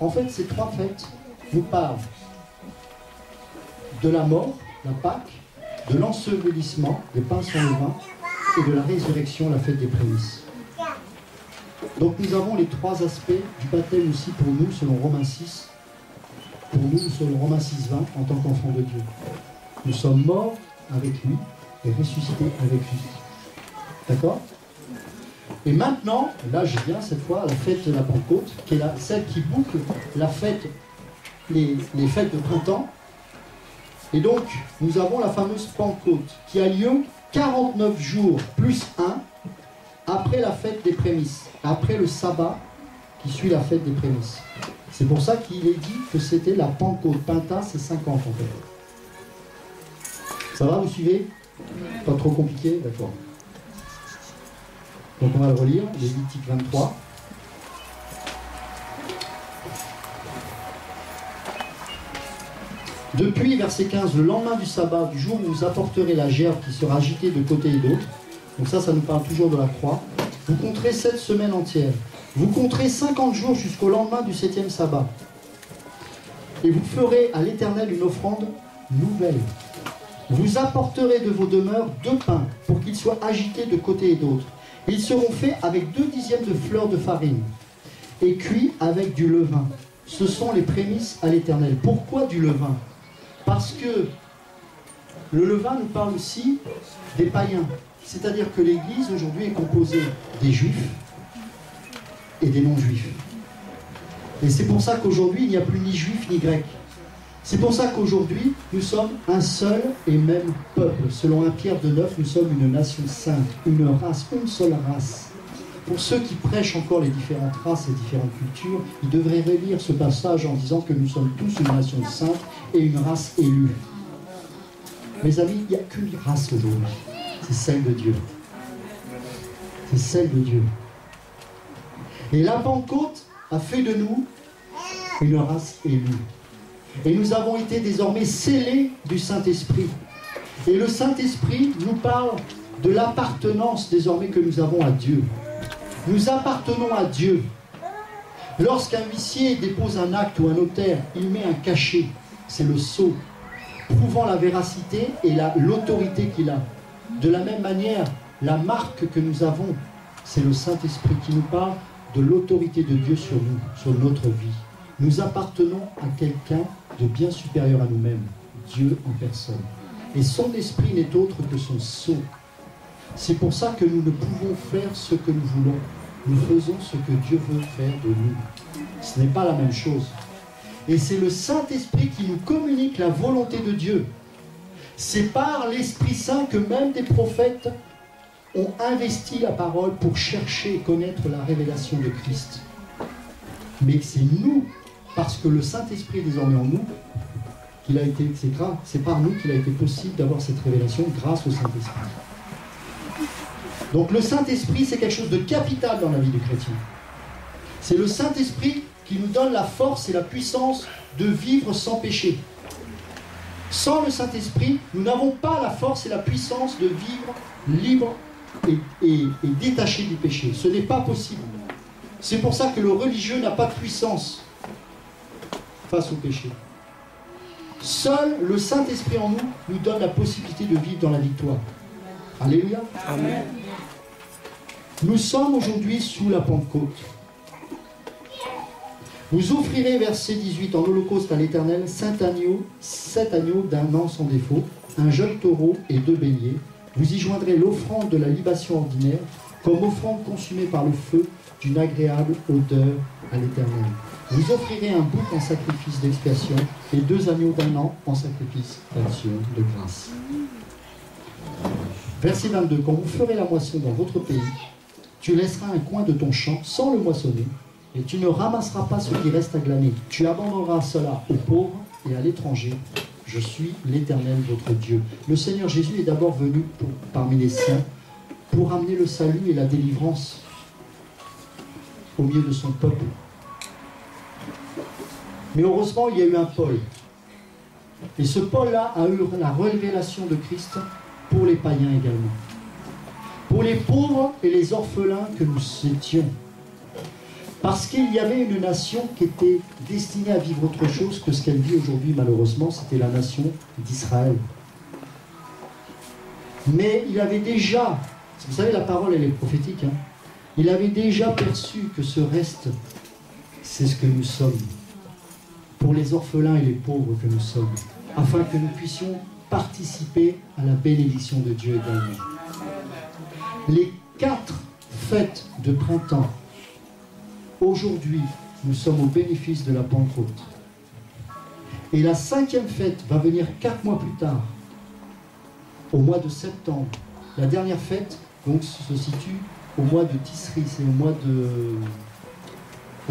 En fait, ces trois fêtes nous parlent de la mort, la Pâque, de l'ensevelissement, des pains sans levain, et de la résurrection, la fête des prémices. Donc nous avons les trois aspects du baptême aussi pour nous, selon Romains 6. Pour nous, selon Romains 6, 20, en tant qu'enfants de Dieu. Nous sommes morts avec lui et ressuscités avec lui. D'accord? Et maintenant, là je viens cette fois à la fête de la Pentecôte, qui est celle qui boucle la fête, les fêtes de printemps. Et donc, nous avons la fameuse Pentecôte, qui a lieu 49 jours plus 1 après la fête des prémices, après le sabbat qui suit la fête des prémices. C'est pour ça qu'il est dit que c'était la Pentecôte. Penta, c'est 50 en fait. Ça va, vous suivez? Pas trop compliqué? D'accord. Donc on va le relire, Lévitique 23. Depuis, verset 15, le lendemain du sabbat, du jour où vous apporterez la gerbe qui sera agitée de côté et d'autre, donc ça nous parle toujours de la croix, vous compterez 7 semaines entières. Vous compterez 50 jours jusqu'au lendemain du 7e sabbat. Et vous ferez à l'Éternel une offrande nouvelle. Vous apporterez de vos demeures 2 pains pour qu'ils soient agités de côté et d'autre. Ils seront faits avec 2 dixièmes de fleur de farine et cuits avec du levain. Ce sont les prémices à l'Éternel. Pourquoi du levain? Parce que le levain nous parle aussi des païens. C'est-à-dire que l'Église aujourd'hui est composée des Juifs et des non-Juifs. Et c'est pour ça qu'aujourd'hui, il n'y a plus ni Juifs ni Grecs. C'est pour ça qu'aujourd'hui, nous sommes un seul et même peuple. Selon 1 Pierre 2,9, nous sommes une nation sainte, une race, une seule race. Pour ceux qui prêchent encore les différentes races et différentes cultures, ils devraient relire ce passage en disant que nous sommes tous une nation sainte et une race élue. Mes amis, il n'y a qu'une race aujourd'hui. C'est celle de Dieu. C'est celle de Dieu. Et la Pentecôte a fait de nous une race élue. Et nous avons été désormais scellés du Saint-Esprit. Et le Saint-Esprit nous parle de l'appartenance désormais que nous avons à Dieu. Nous appartenons à Dieu. Lorsqu'un huissier dépose un acte ou un notaire, il met un cachet, c'est le sceau, prouvant la véracité et l'autorité qu'il a. De la même manière, la marque que nous avons, c'est le Saint-Esprit qui nous parle de l'autorité de Dieu sur nous, sur notre vie. Nous appartenons à quelqu'un de bien supérieur à nous-mêmes, Dieu en personne. Et son esprit n'est autre que son sceau. C'est pour ça que nous ne pouvons faire ce que nous voulons. Nous faisons ce que Dieu veut faire de nous. Ce n'est pas la même chose. Et c'est le Saint-Esprit qui nous communique la volonté de Dieu. C'est par l'Esprit Saint que même des prophètes ont investi la parole pour chercher et connaître la révélation de Christ. Mais c'est nous, parce que le Saint-Esprit est désormais en nous, c'est par nous qu'il a été possible d'avoir cette révélation grâce au Saint-Esprit. Donc le Saint-Esprit, c'est quelque chose de capital dans la vie du chrétien. C'est le Saint-Esprit qui nous donne la force et la puissance de vivre sans péché. Sans le Saint-Esprit, nous n'avons pas la force et la puissance de vivre libre et détaché du péché. Ce n'est pas possible. C'est pour ça que le religieux n'a pas de puissance face au péché. Seul le Saint-Esprit en nous donne la possibilité de vivre dans la victoire. Alléluia. Amen. Nous sommes aujourd'hui sous la Pentecôte. Vous offrirez, verset 18, en holocauste à l'Éternel, 7 agneaux d'un an sans défaut, un jeune taureau et 2 béliers. Vous y joindrez l'offrande de la libation ordinaire, comme offrande consumée par le feu, d'une agréable odeur à l'Éternel. Vous offrirez un bouc en sacrifice d'expiation et 2 agneaux d'un an en sacrifice d'action de grâce. Verset 22. Quand vous ferez la moisson dans votre pays, tu laisseras un coin de ton champ sans le moissonner, et tu ne ramasseras pas ce qui reste à glaner. Tu abandonneras cela aux pauvres et à l'étranger. Je suis l'Éternel, votre Dieu. Le Seigneur Jésus est d'abord venu parmi les siens pour amener le salut et la délivrance au milieu de son peuple. Mais heureusement, il y a eu un Paul. Et ce Paul-là a eu la révélation de Christ pour les païens également. Pour les pauvres et les orphelins que nous étions. Parce qu'il y avait une nation qui était destinée à vivre autre chose que ce qu'elle vit aujourd'hui, malheureusement, c'était la nation d'Israël. Mais il avait déjà, vous savez, la parole, elle est prophétique, hein, il avait déjà perçu que ce reste, c'est ce que nous sommes. Pour les orphelins et les pauvres que nous sommes, afin que nous puissions participer à la bénédiction de Dieu également. Les 4 fêtes de printemps, aujourd'hui, nous sommes au bénéfice de la Pentecôte. Et la 5e fête va venir 4 mois plus tard, au mois de septembre. La dernière fête, donc, se situe au mois de Tisri, c'est au mois de...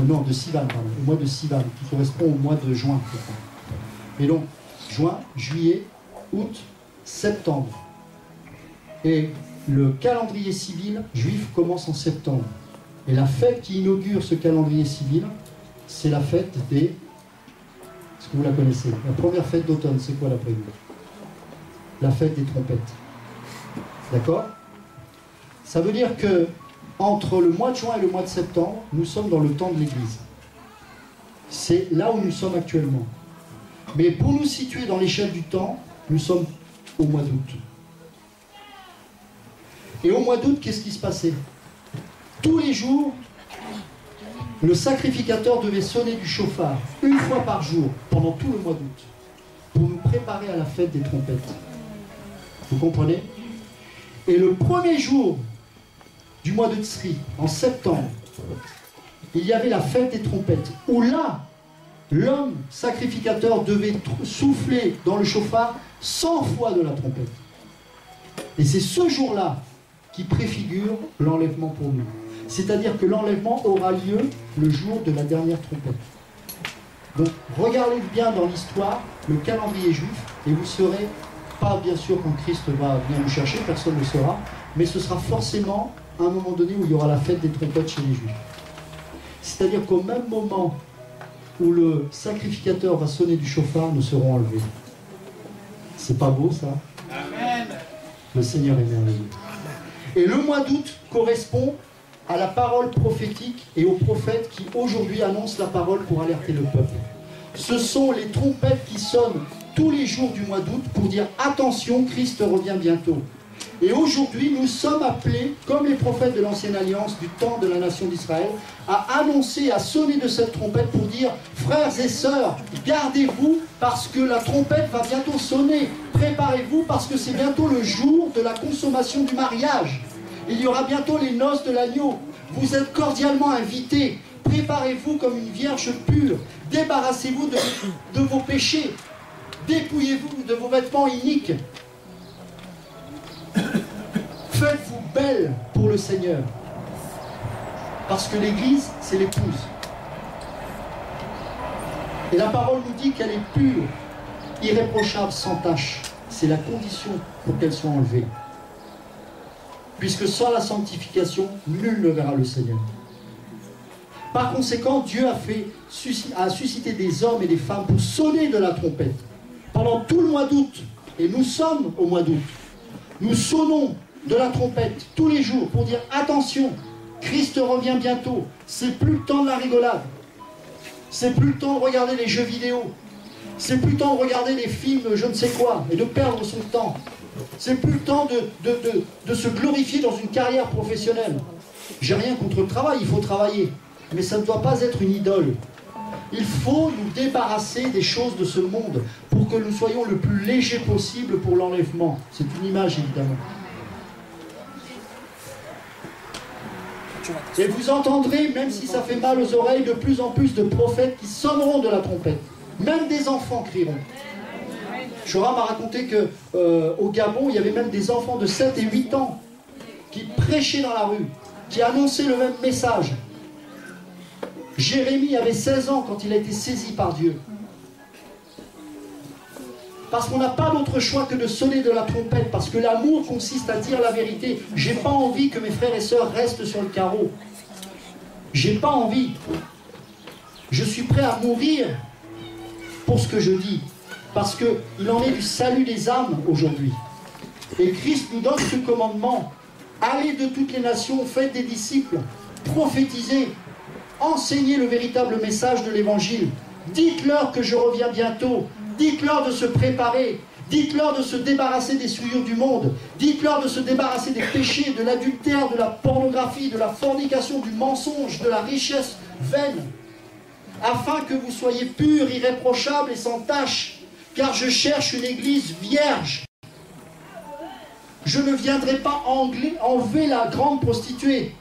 non, de Sivan, pardon, au mois de Sivan, qui correspond au mois de juin. Et donc, juin, juillet, août, septembre. Et le calendrier civil juif commence en septembre. Et la fête qui inaugure ce calendrier civil, c'est la fête des... Est-ce que vous la connaissez? La première fête d'automne, c'est quoi l'après-midi? La fête des trompettes. D'accord? Ça veut dire que entre le mois de juin et le mois de septembre, nous sommes dans le temps de l'Église. C'est là où nous sommes actuellement. Mais pour nous situer dans l'échelle du temps, nous sommes au mois d'août. Et au mois d'août, qu'est-ce qui se passait? Tous les jours, le sacrificateur devait sonner du chauffard, une fois par jour, pendant tout le mois d'août, pour nous préparer à la fête des trompettes. Vous comprenez? Et le premier jour du mois de Tsri, en septembre, il y avait la fête des trompettes, où là, l'homme sacrificateur devait souffler dans le chauffard 100 fois de la trompette. Et c'est ce jour-là qui préfigure l'enlèvement pour nous. C'est-à-dire que l'enlèvement aura lieu le jour de la dernière trompette. Donc, regardez bien dans l'histoire le calendrier juif, et vous saurez, pas bien sûr quand Christ va venir nous chercher, personne ne le saura, mais ce sera forcément à un moment donné où il y aura la fête des trompettes chez les Juifs. C'est-à-dire qu'au même moment où le sacrificateur va sonner du chauffard, nous serons enlevés. C'est pas beau ça? Amen. Le Seigneur est merveilleux. Et le mois d'août correspond à la parole prophétique et aux prophètes qui aujourd'hui annoncent la parole pour alerter le peuple. Ce sont les trompettes qui sonnent tous les jours du mois d'août pour dire attention, Christ revient bientôt. Et aujourd'hui, nous sommes appelés, comme les prophètes de l'Ancienne Alliance, du temps de la nation d'Israël, à annoncer, à sonner de cette trompette pour dire, frères et sœurs, gardez-vous parce que la trompette va bientôt sonner. Préparez-vous parce que c'est bientôt le jour de la consommation du mariage. Il y aura bientôt les noces de l'agneau. Vous êtes cordialement invités. Préparez-vous comme une vierge pure. Débarrassez-vous de vos péchés. Dépouillez-vous de vos vêtements iniques. Faites-vous belle pour le Seigneur. Parce que l'Église, c'est l'épouse. Et la parole nous dit qu'elle est pure, irréprochable, sans tache. C'est la condition pour qu'elle soit enlevée. Puisque sans la sanctification, nul ne verra le Seigneur. Par conséquent, Dieu a suscité des hommes et des femmes pour sonner de la trompette. Pendant tout le mois d'août, et nous sommes au mois d'août, nous sonnons de la trompette tous les jours pour dire attention, Christ revient bientôt. C'est plus le temps de la rigolade. C'est plus le temps de regarder les jeux vidéo. C'est plus le temps de regarder les films je ne sais quoi et de perdre son temps. C'est plus le temps de se glorifier dans une carrière professionnelle. J'ai rien contre le travail, il faut travailler. Mais ça ne doit pas être une idole. Il faut nous débarrasser des choses de ce monde pour que nous soyons le plus léger possible pour l'enlèvement. C'est une image évidemment. Et vous entendrez, même si ça fait mal aux oreilles, de plus en plus de prophètes qui sonneront de la trompette. Même des enfants crieront. Chora m'a raconté qu'au Gabon, il y avait même des enfants de 7 et 8 ans qui prêchaient dans la rue, qui annonçaient le même message. Jérémie avait 16 ans quand il a été saisi par Dieu. Parce qu'on n'a pas d'autre choix que de sonner de la trompette, parce que l'amour consiste à dire la vérité. J'ai pas envie que mes frères et sœurs restent sur le carreau. J'ai pas envie. Je suis prêt à mourir pour ce que je dis, parce qu'il en est du salut des âmes aujourd'hui. Et Christ nous donne ce commandement. Allez de toutes les nations, faites des disciples, prophétisez, enseignez le véritable message de l'évangile. Dites-leur que je reviens bientôt. Dites-leur de se préparer. Dites-leur de se débarrasser des souillures du monde. Dites-leur de se débarrasser des péchés, de l'adultère, de la pornographie, de la fornication, du mensonge, de la richesse vaine. Afin que vous soyez purs, irréprochables et sans tache. Car je cherche une église vierge. Je ne viendrai pas enlever la grande prostituée.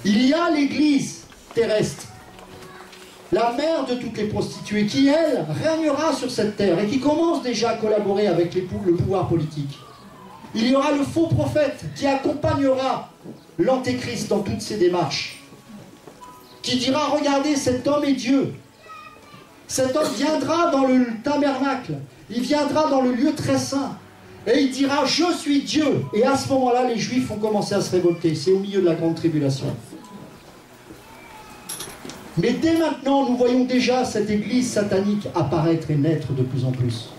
Il y a l'Église terrestre, la mère de toutes les prostituées, qui, elle, régnera sur cette terre et qui commence déjà à collaborer avec le pouvoir politique. Il y aura le faux prophète qui accompagnera l'antéchrist dans toutes ses démarches, qui dira, regardez, cet homme est Dieu. Cet homme viendra dans le tabernacle, il viendra dans le lieu très saint, et il dira, je suis Dieu. Et à ce moment-là, les Juifs vont commencer à se révolter. C'est au milieu de la grande tribulation. Mais dès maintenant, nous voyons déjà cette église satanique apparaître et naître de plus en plus.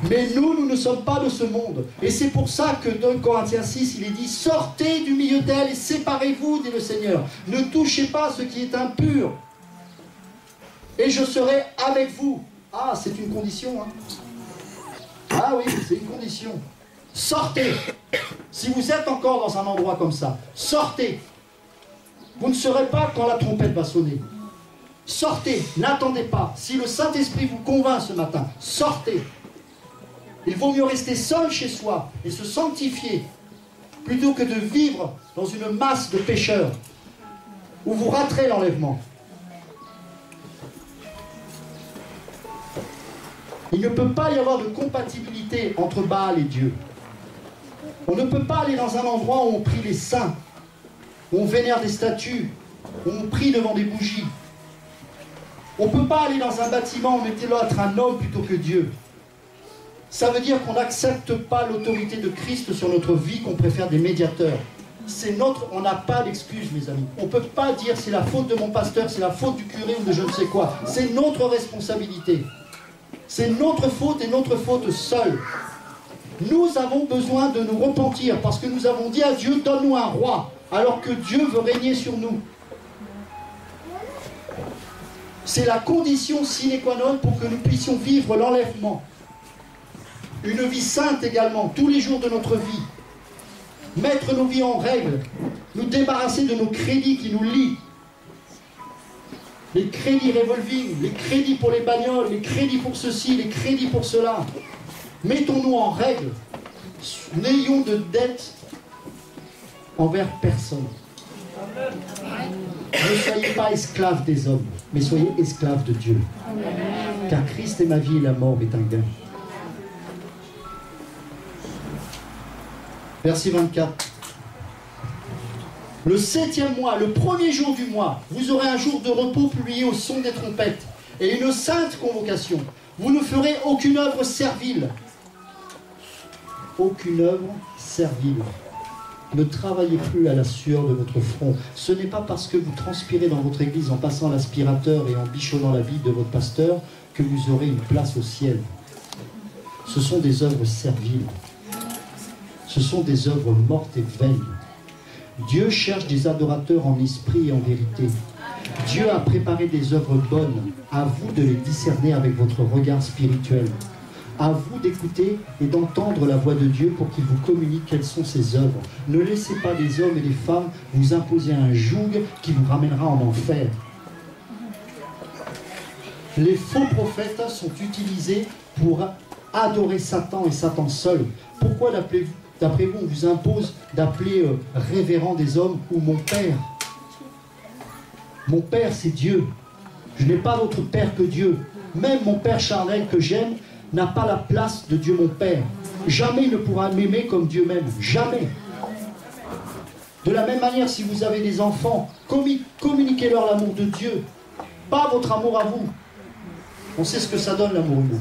Mais nous ne sommes pas de ce monde. Et c'est pour ça que dans Corinthiens 6, il est dit, sortez du milieu d'elle et séparez-vous, dit le Seigneur. Ne touchez pas ce qui est impur. Et je serai avec vous. Ah, c'est une condition, hein. Ah oui, c'est une condition. Sortez. Si vous êtes encore dans un endroit comme ça, sortez. Vous ne serez pas quand la trompette va sonner. Sortez, n'attendez pas. Si le Saint-Esprit vous convainc ce matin, sortez. Il vaut mieux rester seul chez soi et se sanctifier plutôt que de vivre dans une masse de pécheurs où vous raterez l'enlèvement. Il ne peut pas y avoir de compatibilité entre Baal et Dieu. On ne peut pas aller dans un endroit où on prie les saints, où on vénère des statues, où on prie devant des bougies. On ne peut pas aller dans un bâtiment où on était là être un homme plutôt que Dieu. Ça veut dire qu'on n'accepte pas l'autorité de Christ sur notre vie, qu'on préfère des médiateurs. On n'a pas d'excuse, mes amis. On ne peut pas dire c'est la faute de mon pasteur, c'est la faute du curé ou de je ne sais quoi. C'est notre responsabilité. C'est notre faute et notre faute seule. Nous avons besoin de nous repentir parce que nous avons dit à Dieu, donne-nous un roi, alors que Dieu veut régner sur nous. C'est la condition sine qua non pour que nous puissions vivre l'enlèvement. Une vie sainte également, tous les jours de notre vie. Mettre nos vies en règle, nous débarrasser de nos crédits qui nous lient. Les crédits revolving, les crédits pour les bagnoles, les crédits pour ceci, les crédits pour cela. Mettons-nous en règle. N'ayons de dettes envers personne. Ne soyez pas esclaves des hommes, mais soyez esclaves de Dieu. Car Christ est ma vie et la mort est un gain. Verset 24. Le 7e mois, le premier jour du mois, vous aurez un jour de repos publié au son des trompettes et une sainte convocation. Vous ne ferez aucune œuvre servile. Aucune œuvre servile. Ne travaillez plus à la sueur de votre front. Ce n'est pas parce que vous transpirez dans votre église en passant l'aspirateur et en bichonnant la bille de votre pasteur que vous aurez une place au ciel. Ce sont des œuvres serviles. Ce sont des œuvres mortes et vaines. Dieu cherche des adorateurs en esprit et en vérité. Dieu a préparé des œuvres bonnes. À vous de les discerner avec votre regard spirituel. À vous d'écouter et d'entendre la voix de Dieu pour qu'il vous communique quelles sont ses œuvres. Ne laissez pas des hommes et des femmes vous imposer un joug qui vous ramènera en enfer. Les faux prophètes sont utilisés pour adorer Satan et Satan seul. Pourquoi l'appelez-vous? D'après vous, on vous impose d'appeler révérend des hommes ou mon père. Mon père, c'est Dieu. Je n'ai pas d'autre père que Dieu. Même mon père charnel que j'aime n'a pas la place de Dieu mon père. Jamais il ne pourra m'aimer comme Dieu m'aime. Jamais. De la même manière, si vous avez des enfants, communiquez-leur l'amour de Dieu. Pas votre amour à vous. On sait ce que ça donne, l'amour humain.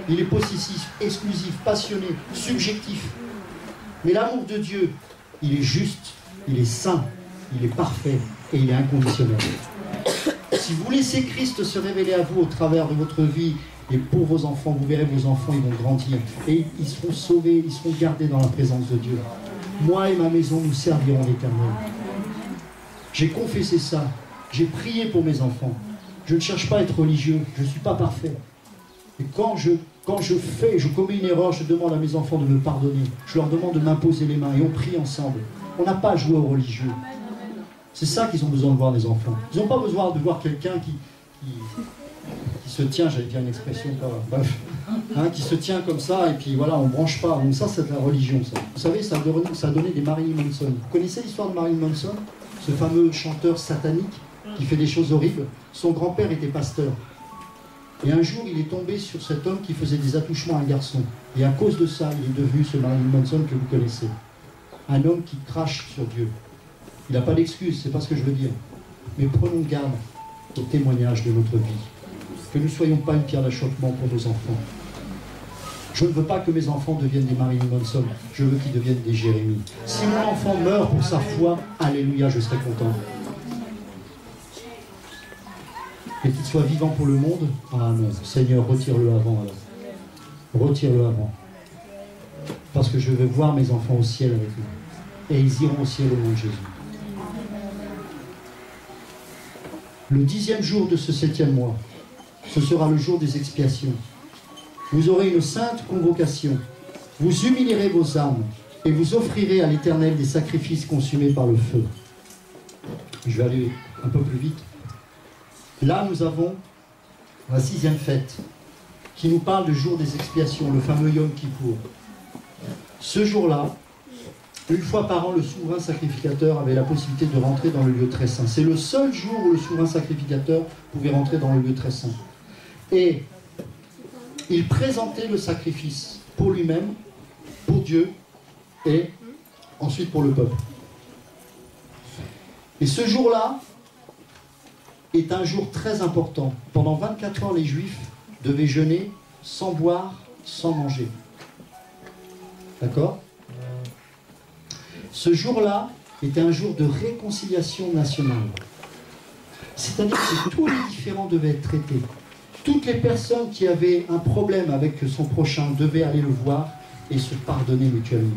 Il est possessif, exclusif, passionné, subjectif. Mais l'amour de Dieu, il est juste, il est saint, il est parfait et il est inconditionnel. Si vous laissez Christ se révéler à vous au travers de votre vie et pour vos enfants, vous verrez vos enfants, ils vont grandir et ils seront sauvés, ils seront gardés dans la présence de Dieu. Moi et ma maison, nous servirons l'Éternel. J'ai confessé ça, j'ai prié pour mes enfants. Je ne cherche pas à être religieux, je ne suis pas parfait. Et quand je commets une erreur, je demande à mes enfants de me pardonner. Je leur demande de m'imposer les mains et on prie ensemble. On n'a pas à jouer aux religieux. C'est ça qu'ils ont besoin de voir, les enfants. Ils n'ont pas besoin de voir quelqu'un qui se tient, j'allais dire une expression, qui se tient comme ça et puis voilà, on ne branche pas. Donc ça, c'est de la religion, ça. Vous savez, ça a donné des Marilyn Manson. Vous connaissez l'histoire de Marilyn Manson? ce fameux chanteur satanique qui fait des choses horribles, son grand-père était pasteur. Et un jour, il est tombé sur cet homme qui faisait des attouchements à un garçon. Et à cause de ça, il est devenu ce Marilyn Manson que vous connaissez. Un homme qui crache sur Dieu. Il n'a pas d'excuse, c'est pas ce que je veux dire. Mais prenons garde au témoignage de notre vie. Que nous ne soyons pas une pierre d'achoppement pour nos enfants. Je ne veux pas que mes enfants deviennent des Marilyn Manson, je veux qu'ils deviennent des Jérémie. Si mon enfant meurt pour sa foi, alléluia, je serai content. Et qu'il soit vivant pour le monde, ah non, Seigneur, retire-le avant alors. Retire-le avant. Parce que je veux voir mes enfants au ciel avec lui. Et ils iront au ciel au nom de Jésus. Le 10e jour de ce 7e mois, ce sera le jour des expiations. Vous aurez une sainte convocation. Vous humilierez vos âmes et vous offrirez à l'Éternel des sacrifices consumés par le feu. Je vais aller un peu plus vite. Là, nous avons la 6e fête qui nous parle du jour des expiations, le fameux Yom Kippour. Ce jour-là, une fois par an, le souverain sacrificateur avait la possibilité de rentrer dans le lieu très saint. C'est le seul jour où le souverain sacrificateur pouvait rentrer dans le lieu très saint. Et il présentait le sacrifice pour lui-même, pour Dieu, et ensuite pour le peuple. Et ce jour-là est un jour très important. Pendant 24 heures, les Juifs devaient jeûner sans boire, sans manger. D'accord ? Ce jour-là était un jour de réconciliation nationale. C'est-à-dire que tous les différends devaient être traités. Toutes les personnes qui avaient un problème avec son prochain devaient aller le voir et se pardonner mutuellement.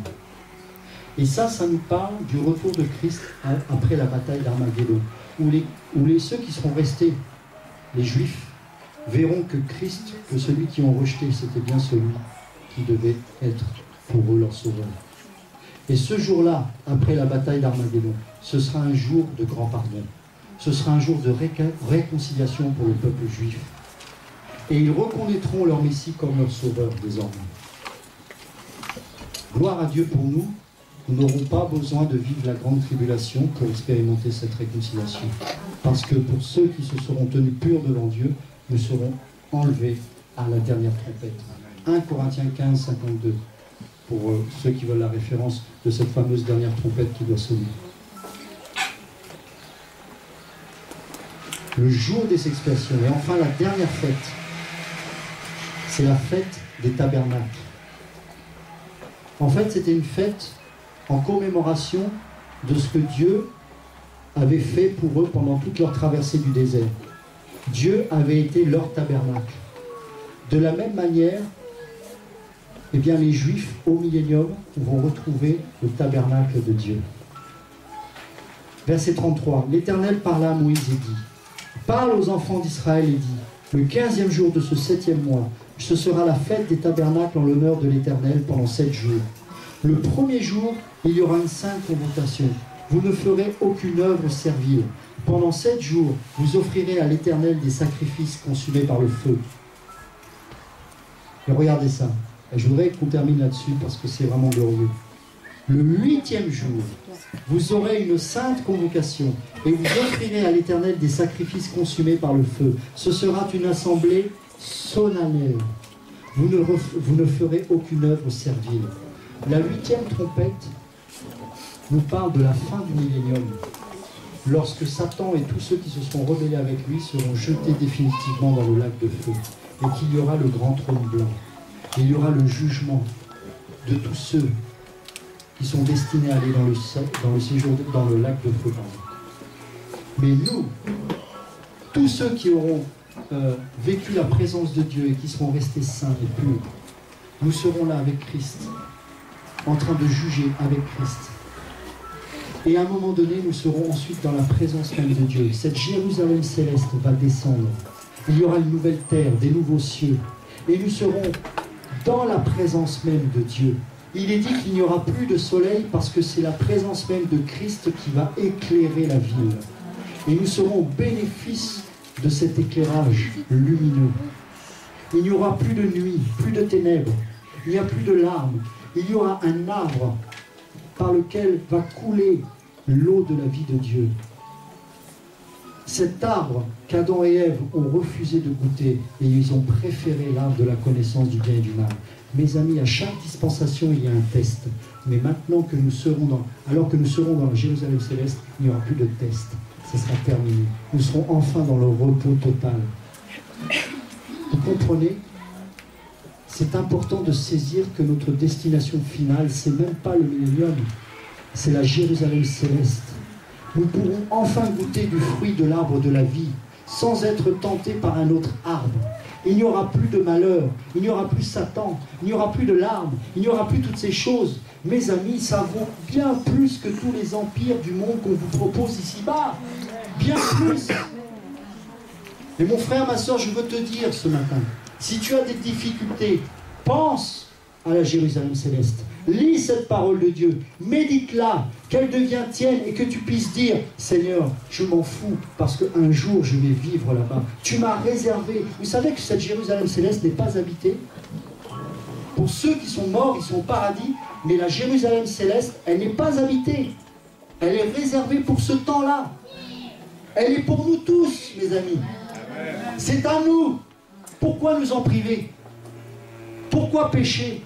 Et ça nous parle du retour de Christ après la bataille d'Armageddon, où ceux qui seront restés, les Juifs, verront que Christ, que celui qui ont rejeté, c'était bien celui qui devait être pour eux leur sauveur. Et ce jour-là, après la bataille d'Armageddon, ce sera un jour de grand pardon. Ce sera un jour de réconciliation pour le peuple juif. Et ils reconnaîtront leur Messie comme leur sauveur désormais. Gloire à Dieu pour nous. Nous n'aurons pas besoin de vivre la grande tribulation pour expérimenter cette réconciliation. Parce que pour ceux qui se seront tenus purs devant Dieu, nous serons enlevés à la dernière trompette. 1 Corinthiens 15, 52. Pour ceux qui veulent la référence de cette fameuse dernière trompette qui doit sonner. Le jour des expiations. Et enfin, la dernière fête. C'est la fête des tabernacles. En fait, c'était une fête en commémoration de ce que Dieu avait fait pour eux pendant toute leur traversée du désert. Dieu avait été leur tabernacle. De la même manière, eh bien, les Juifs, au millénium, vont retrouver le tabernacle de Dieu. Verset 33. L'Éternel parla à Moïse et dit, « Parle aux enfants d'Israël et dis, le 15e jour de ce 7e mois, ce sera la fête des tabernacles en l'honneur de l'Éternel pendant 7 jours. Le premier jour, il y aura une sainte convocation. Vous ne ferez aucune œuvre servile. Pendant 7 jours, vous offrirez à l'Éternel des sacrifices consumés par le feu. » Et regardez ça. Et je voudrais qu'on termine là-dessus parce que c'est vraiment glorieux. Le 8e jour, vous aurez une sainte convocation et vous offrirez à l'Éternel des sacrifices consumés par le feu. Ce sera une assemblée solennelle. Vous ne ferez aucune œuvre servile. La 8e trompette nous parle de la fin du millénium. Lorsque Satan et tous ceux qui se seront rebellés avec lui seront jetés définitivement dans le lac de feu et qu'il y aura le grand trône blanc. Il y aura le jugement de tous ceux qui sont destinés à aller dans le séjour, dans le lac de feu. Mais nous, tous ceux qui auront vécu la présence de Dieu et qui seront restés saints et purs, nous serons là avec Christ, en train de juger avec Christ. Et à un moment donné, nous serons ensuite dans la présence même de Dieu. Cette Jérusalem céleste va descendre. Il y aura une nouvelle terre, des nouveaux cieux. Et nous serons dans la présence même de Dieu. Il est dit qu'il n'y aura plus de soleil parce que c'est la présence même de Christ qui va éclairer la ville. Et nous serons au bénéfice de cet éclairage lumineux. Il n'y aura plus de nuit, plus de ténèbres, il n'y a plus de larmes. Il y aura un arbre par lequel va couler l'eau de la vie de Dieu. Cet arbre qu'Adam et Ève ont refusé de goûter et ils ont préféré l'arbre de la connaissance du bien et du mal. Mes amis, à chaque dispensation, il y a un test. Mais maintenant que nous serons alors que nous serons dans le Jérusalem céleste, il n'y aura plus de test. Ce sera terminé. Nous serons enfin dans le repos total. Vous comprenez? C'est important de saisir que notre destination finale, c'est même pas le millénium, c'est la Jérusalem céleste. Nous pourrons enfin goûter du fruit de l'arbre de la vie, sans être tentés par un autre arbre. Il n'y aura plus de malheur, il n'y aura plus Satan, il n'y aura plus de larmes, il n'y aura plus toutes ces choses. Mes amis, ça vaut bien plus que tous les empires du monde qu'on vous propose ici-bas. Bien plus. Et mon frère, ma soeur, je veux te dire ce matin, si tu as des difficultés, pense à la Jérusalem céleste. Lis cette parole de Dieu, médite-la, qu'elle devienne tienne et que tu puisses dire, Seigneur, je m'en fous parce qu'un jour je vais vivre là-bas. Tu m'as réservé. Vous savez que cette Jérusalem céleste n'est pas habitée? Pour ceux qui sont morts, ils sont au paradis, mais la Jérusalem céleste, elle n'est pas habitée. Elle est réservée pour ce temps-là. Elle est pour nous tous, mes amis. C'est à nous. Pourquoi nous en priver? Pourquoi pécher?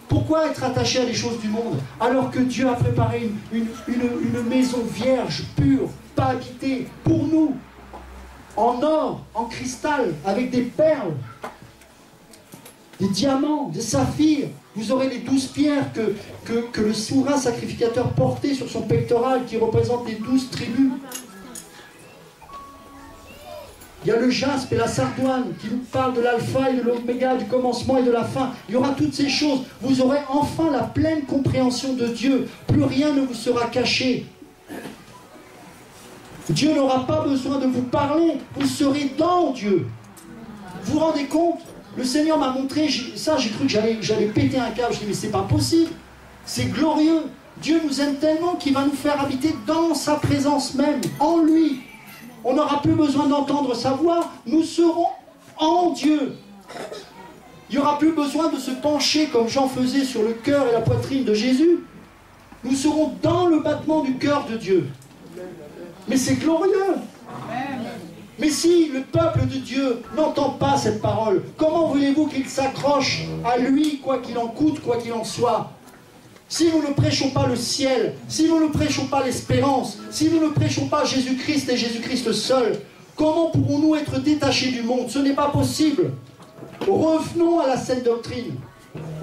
Pourquoi être attaché à des choses du monde alors que Dieu a préparé une maison vierge, pure, pas habitée, pour nous, en or, en cristal, avec des perles, des diamants, des saphirs. Vous aurez les 12 pierres que le souverain sacrificateur portait sur son pectoral qui représente les 12 tribus. Il y a le jaspe et la sardoine qui nous parlent de l'alpha et de l'oméga, du commencement et de la fin. Il y aura toutes ces choses. Vous aurez enfin la pleine compréhension de Dieu. Plus rien ne vous sera caché. Dieu n'aura pas besoin de vous parler. Vous serez dans Dieu. Vous vous rendez compte? Le Seigneur m'a montré ça, j'ai cru que j'allais péter un câble. Je dis mais c'est pas possible. C'est glorieux. Dieu nous aime tellement qu'il va nous faire habiter dans sa présence même, en lui. On n'aura plus besoin d'entendre sa voix, nous serons en Dieu. Il n'y aura plus besoin de se pencher comme Jean faisait sur le cœur et la poitrine de Jésus. Nous serons dans le battement du cœur de Dieu. Mais c'est glorieux. Mais si le peuple de Dieu n'entend pas cette parole, comment voulez-vous qu'il s'accroche à lui, quoi qu'il en coûte, quoi qu'il en soit? Si nous ne prêchons pas le ciel, si nous ne prêchons pas l'espérance, si nous ne prêchons pas Jésus-Christ et Jésus-Christ seul, comment pourrons-nous être détachés du monde? Ce n'est pas possible. Revenons à la saine doctrine.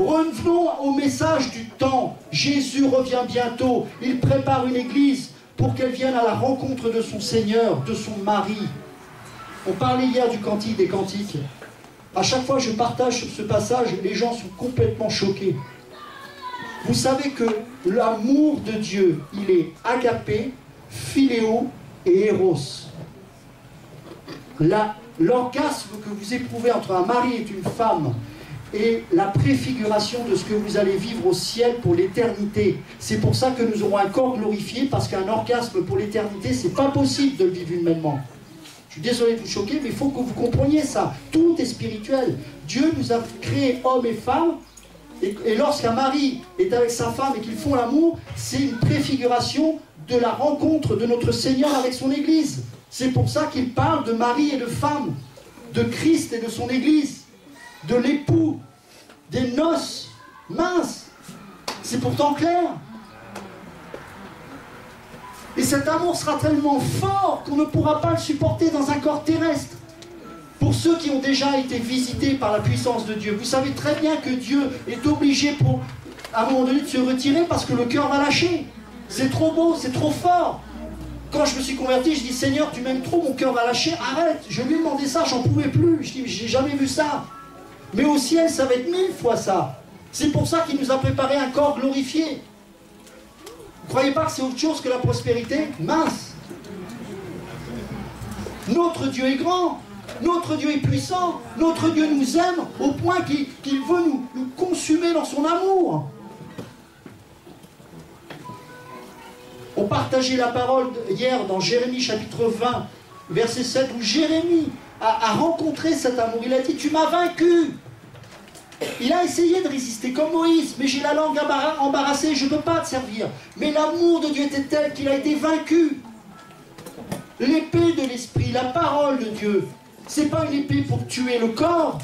Revenons au message du temps. Jésus revient bientôt. Il prépare une église pour qu'elle vienne à la rencontre de son Seigneur, de son mari. On parlait hier du cantique des cantiques. À chaque fois que je partage sur ce passage, les gens sont complètement choqués. Vous savez que l'amour de Dieu, il est agapé, philéo et éros. L'orgasme que vous éprouvez entre un mari et une femme est la préfiguration de ce que vous allez vivre au ciel pour l'éternité. C'est pour ça que nous aurons un corps glorifié, parce qu'un orgasme pour l'éternité, c'est pas possible de le vivre humainement. Je suis désolé de vous choquer, mais il faut que vous compreniez ça. Tout est spirituel. Dieu nous a créés hommes et femmes. Et lorsqu'un mari est avec sa femme et qu'ils font l'amour, c'est une préfiguration de la rencontre de notre Seigneur avec son Église. C'est pour ça qu'il parle de mari et de femme, de Christ et de son Église, de l'époux, des noces. Mince, c'est pourtant clair. Et cet amour sera tellement fort qu'on ne pourra pas le supporter dans un corps terrestre. Pour ceux qui ont déjà été visités par la puissance de Dieu, vous savez très bien que Dieu est obligé à un moment donné de se retirer parce que le cœur va lâcher. C'est trop beau, c'est trop fort. Quand je me suis converti, je dis Seigneur, tu m'aimes trop, mon cœur va lâcher, arrête. Je lui ai demandé ça, j'en pouvais plus. Je dis, j'ai jamais vu ça. Mais au ciel, ça va être 1000 fois ça. C'est pour ça qu'il nous a préparé un corps glorifié. Vous ne croyez pas que c'est autre chose que la prospérité? Mince. Notre Dieu est grand. Notre Dieu est puissant, notre Dieu nous aime au point qu'il veut nous consumer dans son amour. On partageait la parole hier dans Jérémie chapitre 20, verset 7, où Jérémie a rencontré cet amour. Il a dit, tu m'as vaincu Il a essayé de résister comme Moïse, mais j'ai la langue embarrassée, je ne peux pas te servir. Mais l'amour de Dieu était tel qu'il a été vaincu. L'épée de l'esprit, la parole de Dieu, c'est pas une épée pour tuer le corps,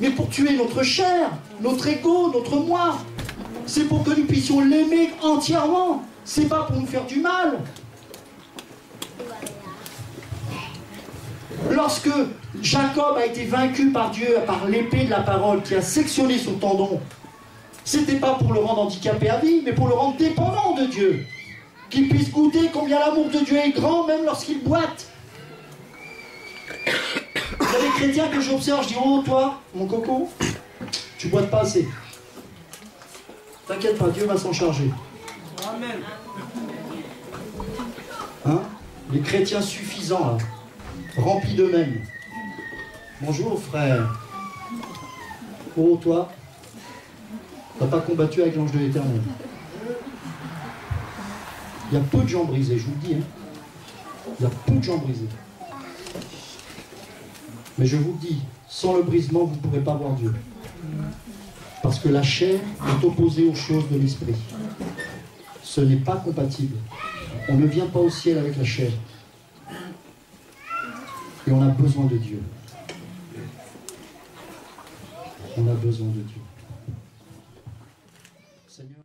mais pour tuer notre chair, notre ego, notre moi. C'est pour que nous puissions l'aimer entièrement. C'est pas pour nous faire du mal. Lorsque Jacob a été vaincu par Dieu, par l'épée de la parole qui a sectionné son tendon, c'était pas pour le rendre handicapé à vie, mais pour le rendre dépendant de Dieu. Qu'il puisse goûter combien l'amour de Dieu est grand, même lorsqu'il boite. Il y a des chrétiens que j'observe, je dis, oh toi, mon coco, tu boites pas assez. T'inquiète pas, Dieu va s'en charger. Amen. Hein? Les chrétiens suffisants, là, remplis d'eux-mêmes. Bonjour frère. Oh toi, t'as pas combattu avec l'ange de l'Éternel. Il y a peu de gens brisés, je vous le dis. Hein. Il y a peu de gens brisés. Mais je vous le dis, sans le brisement, vous ne pourrez pas voir Dieu. Parce que la chair est opposée aux choses de l'esprit. Ce n'est pas compatible. On ne vient pas au ciel avec la chair. Et on a besoin de Dieu. On a besoin de Dieu. Seigneur.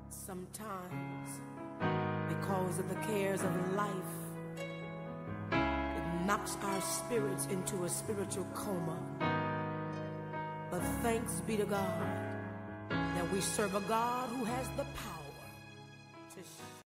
Sometimes, because of the cares of life, it knocks our spirits into a spiritual coma. But thanks be to God that we serve a God who has the power to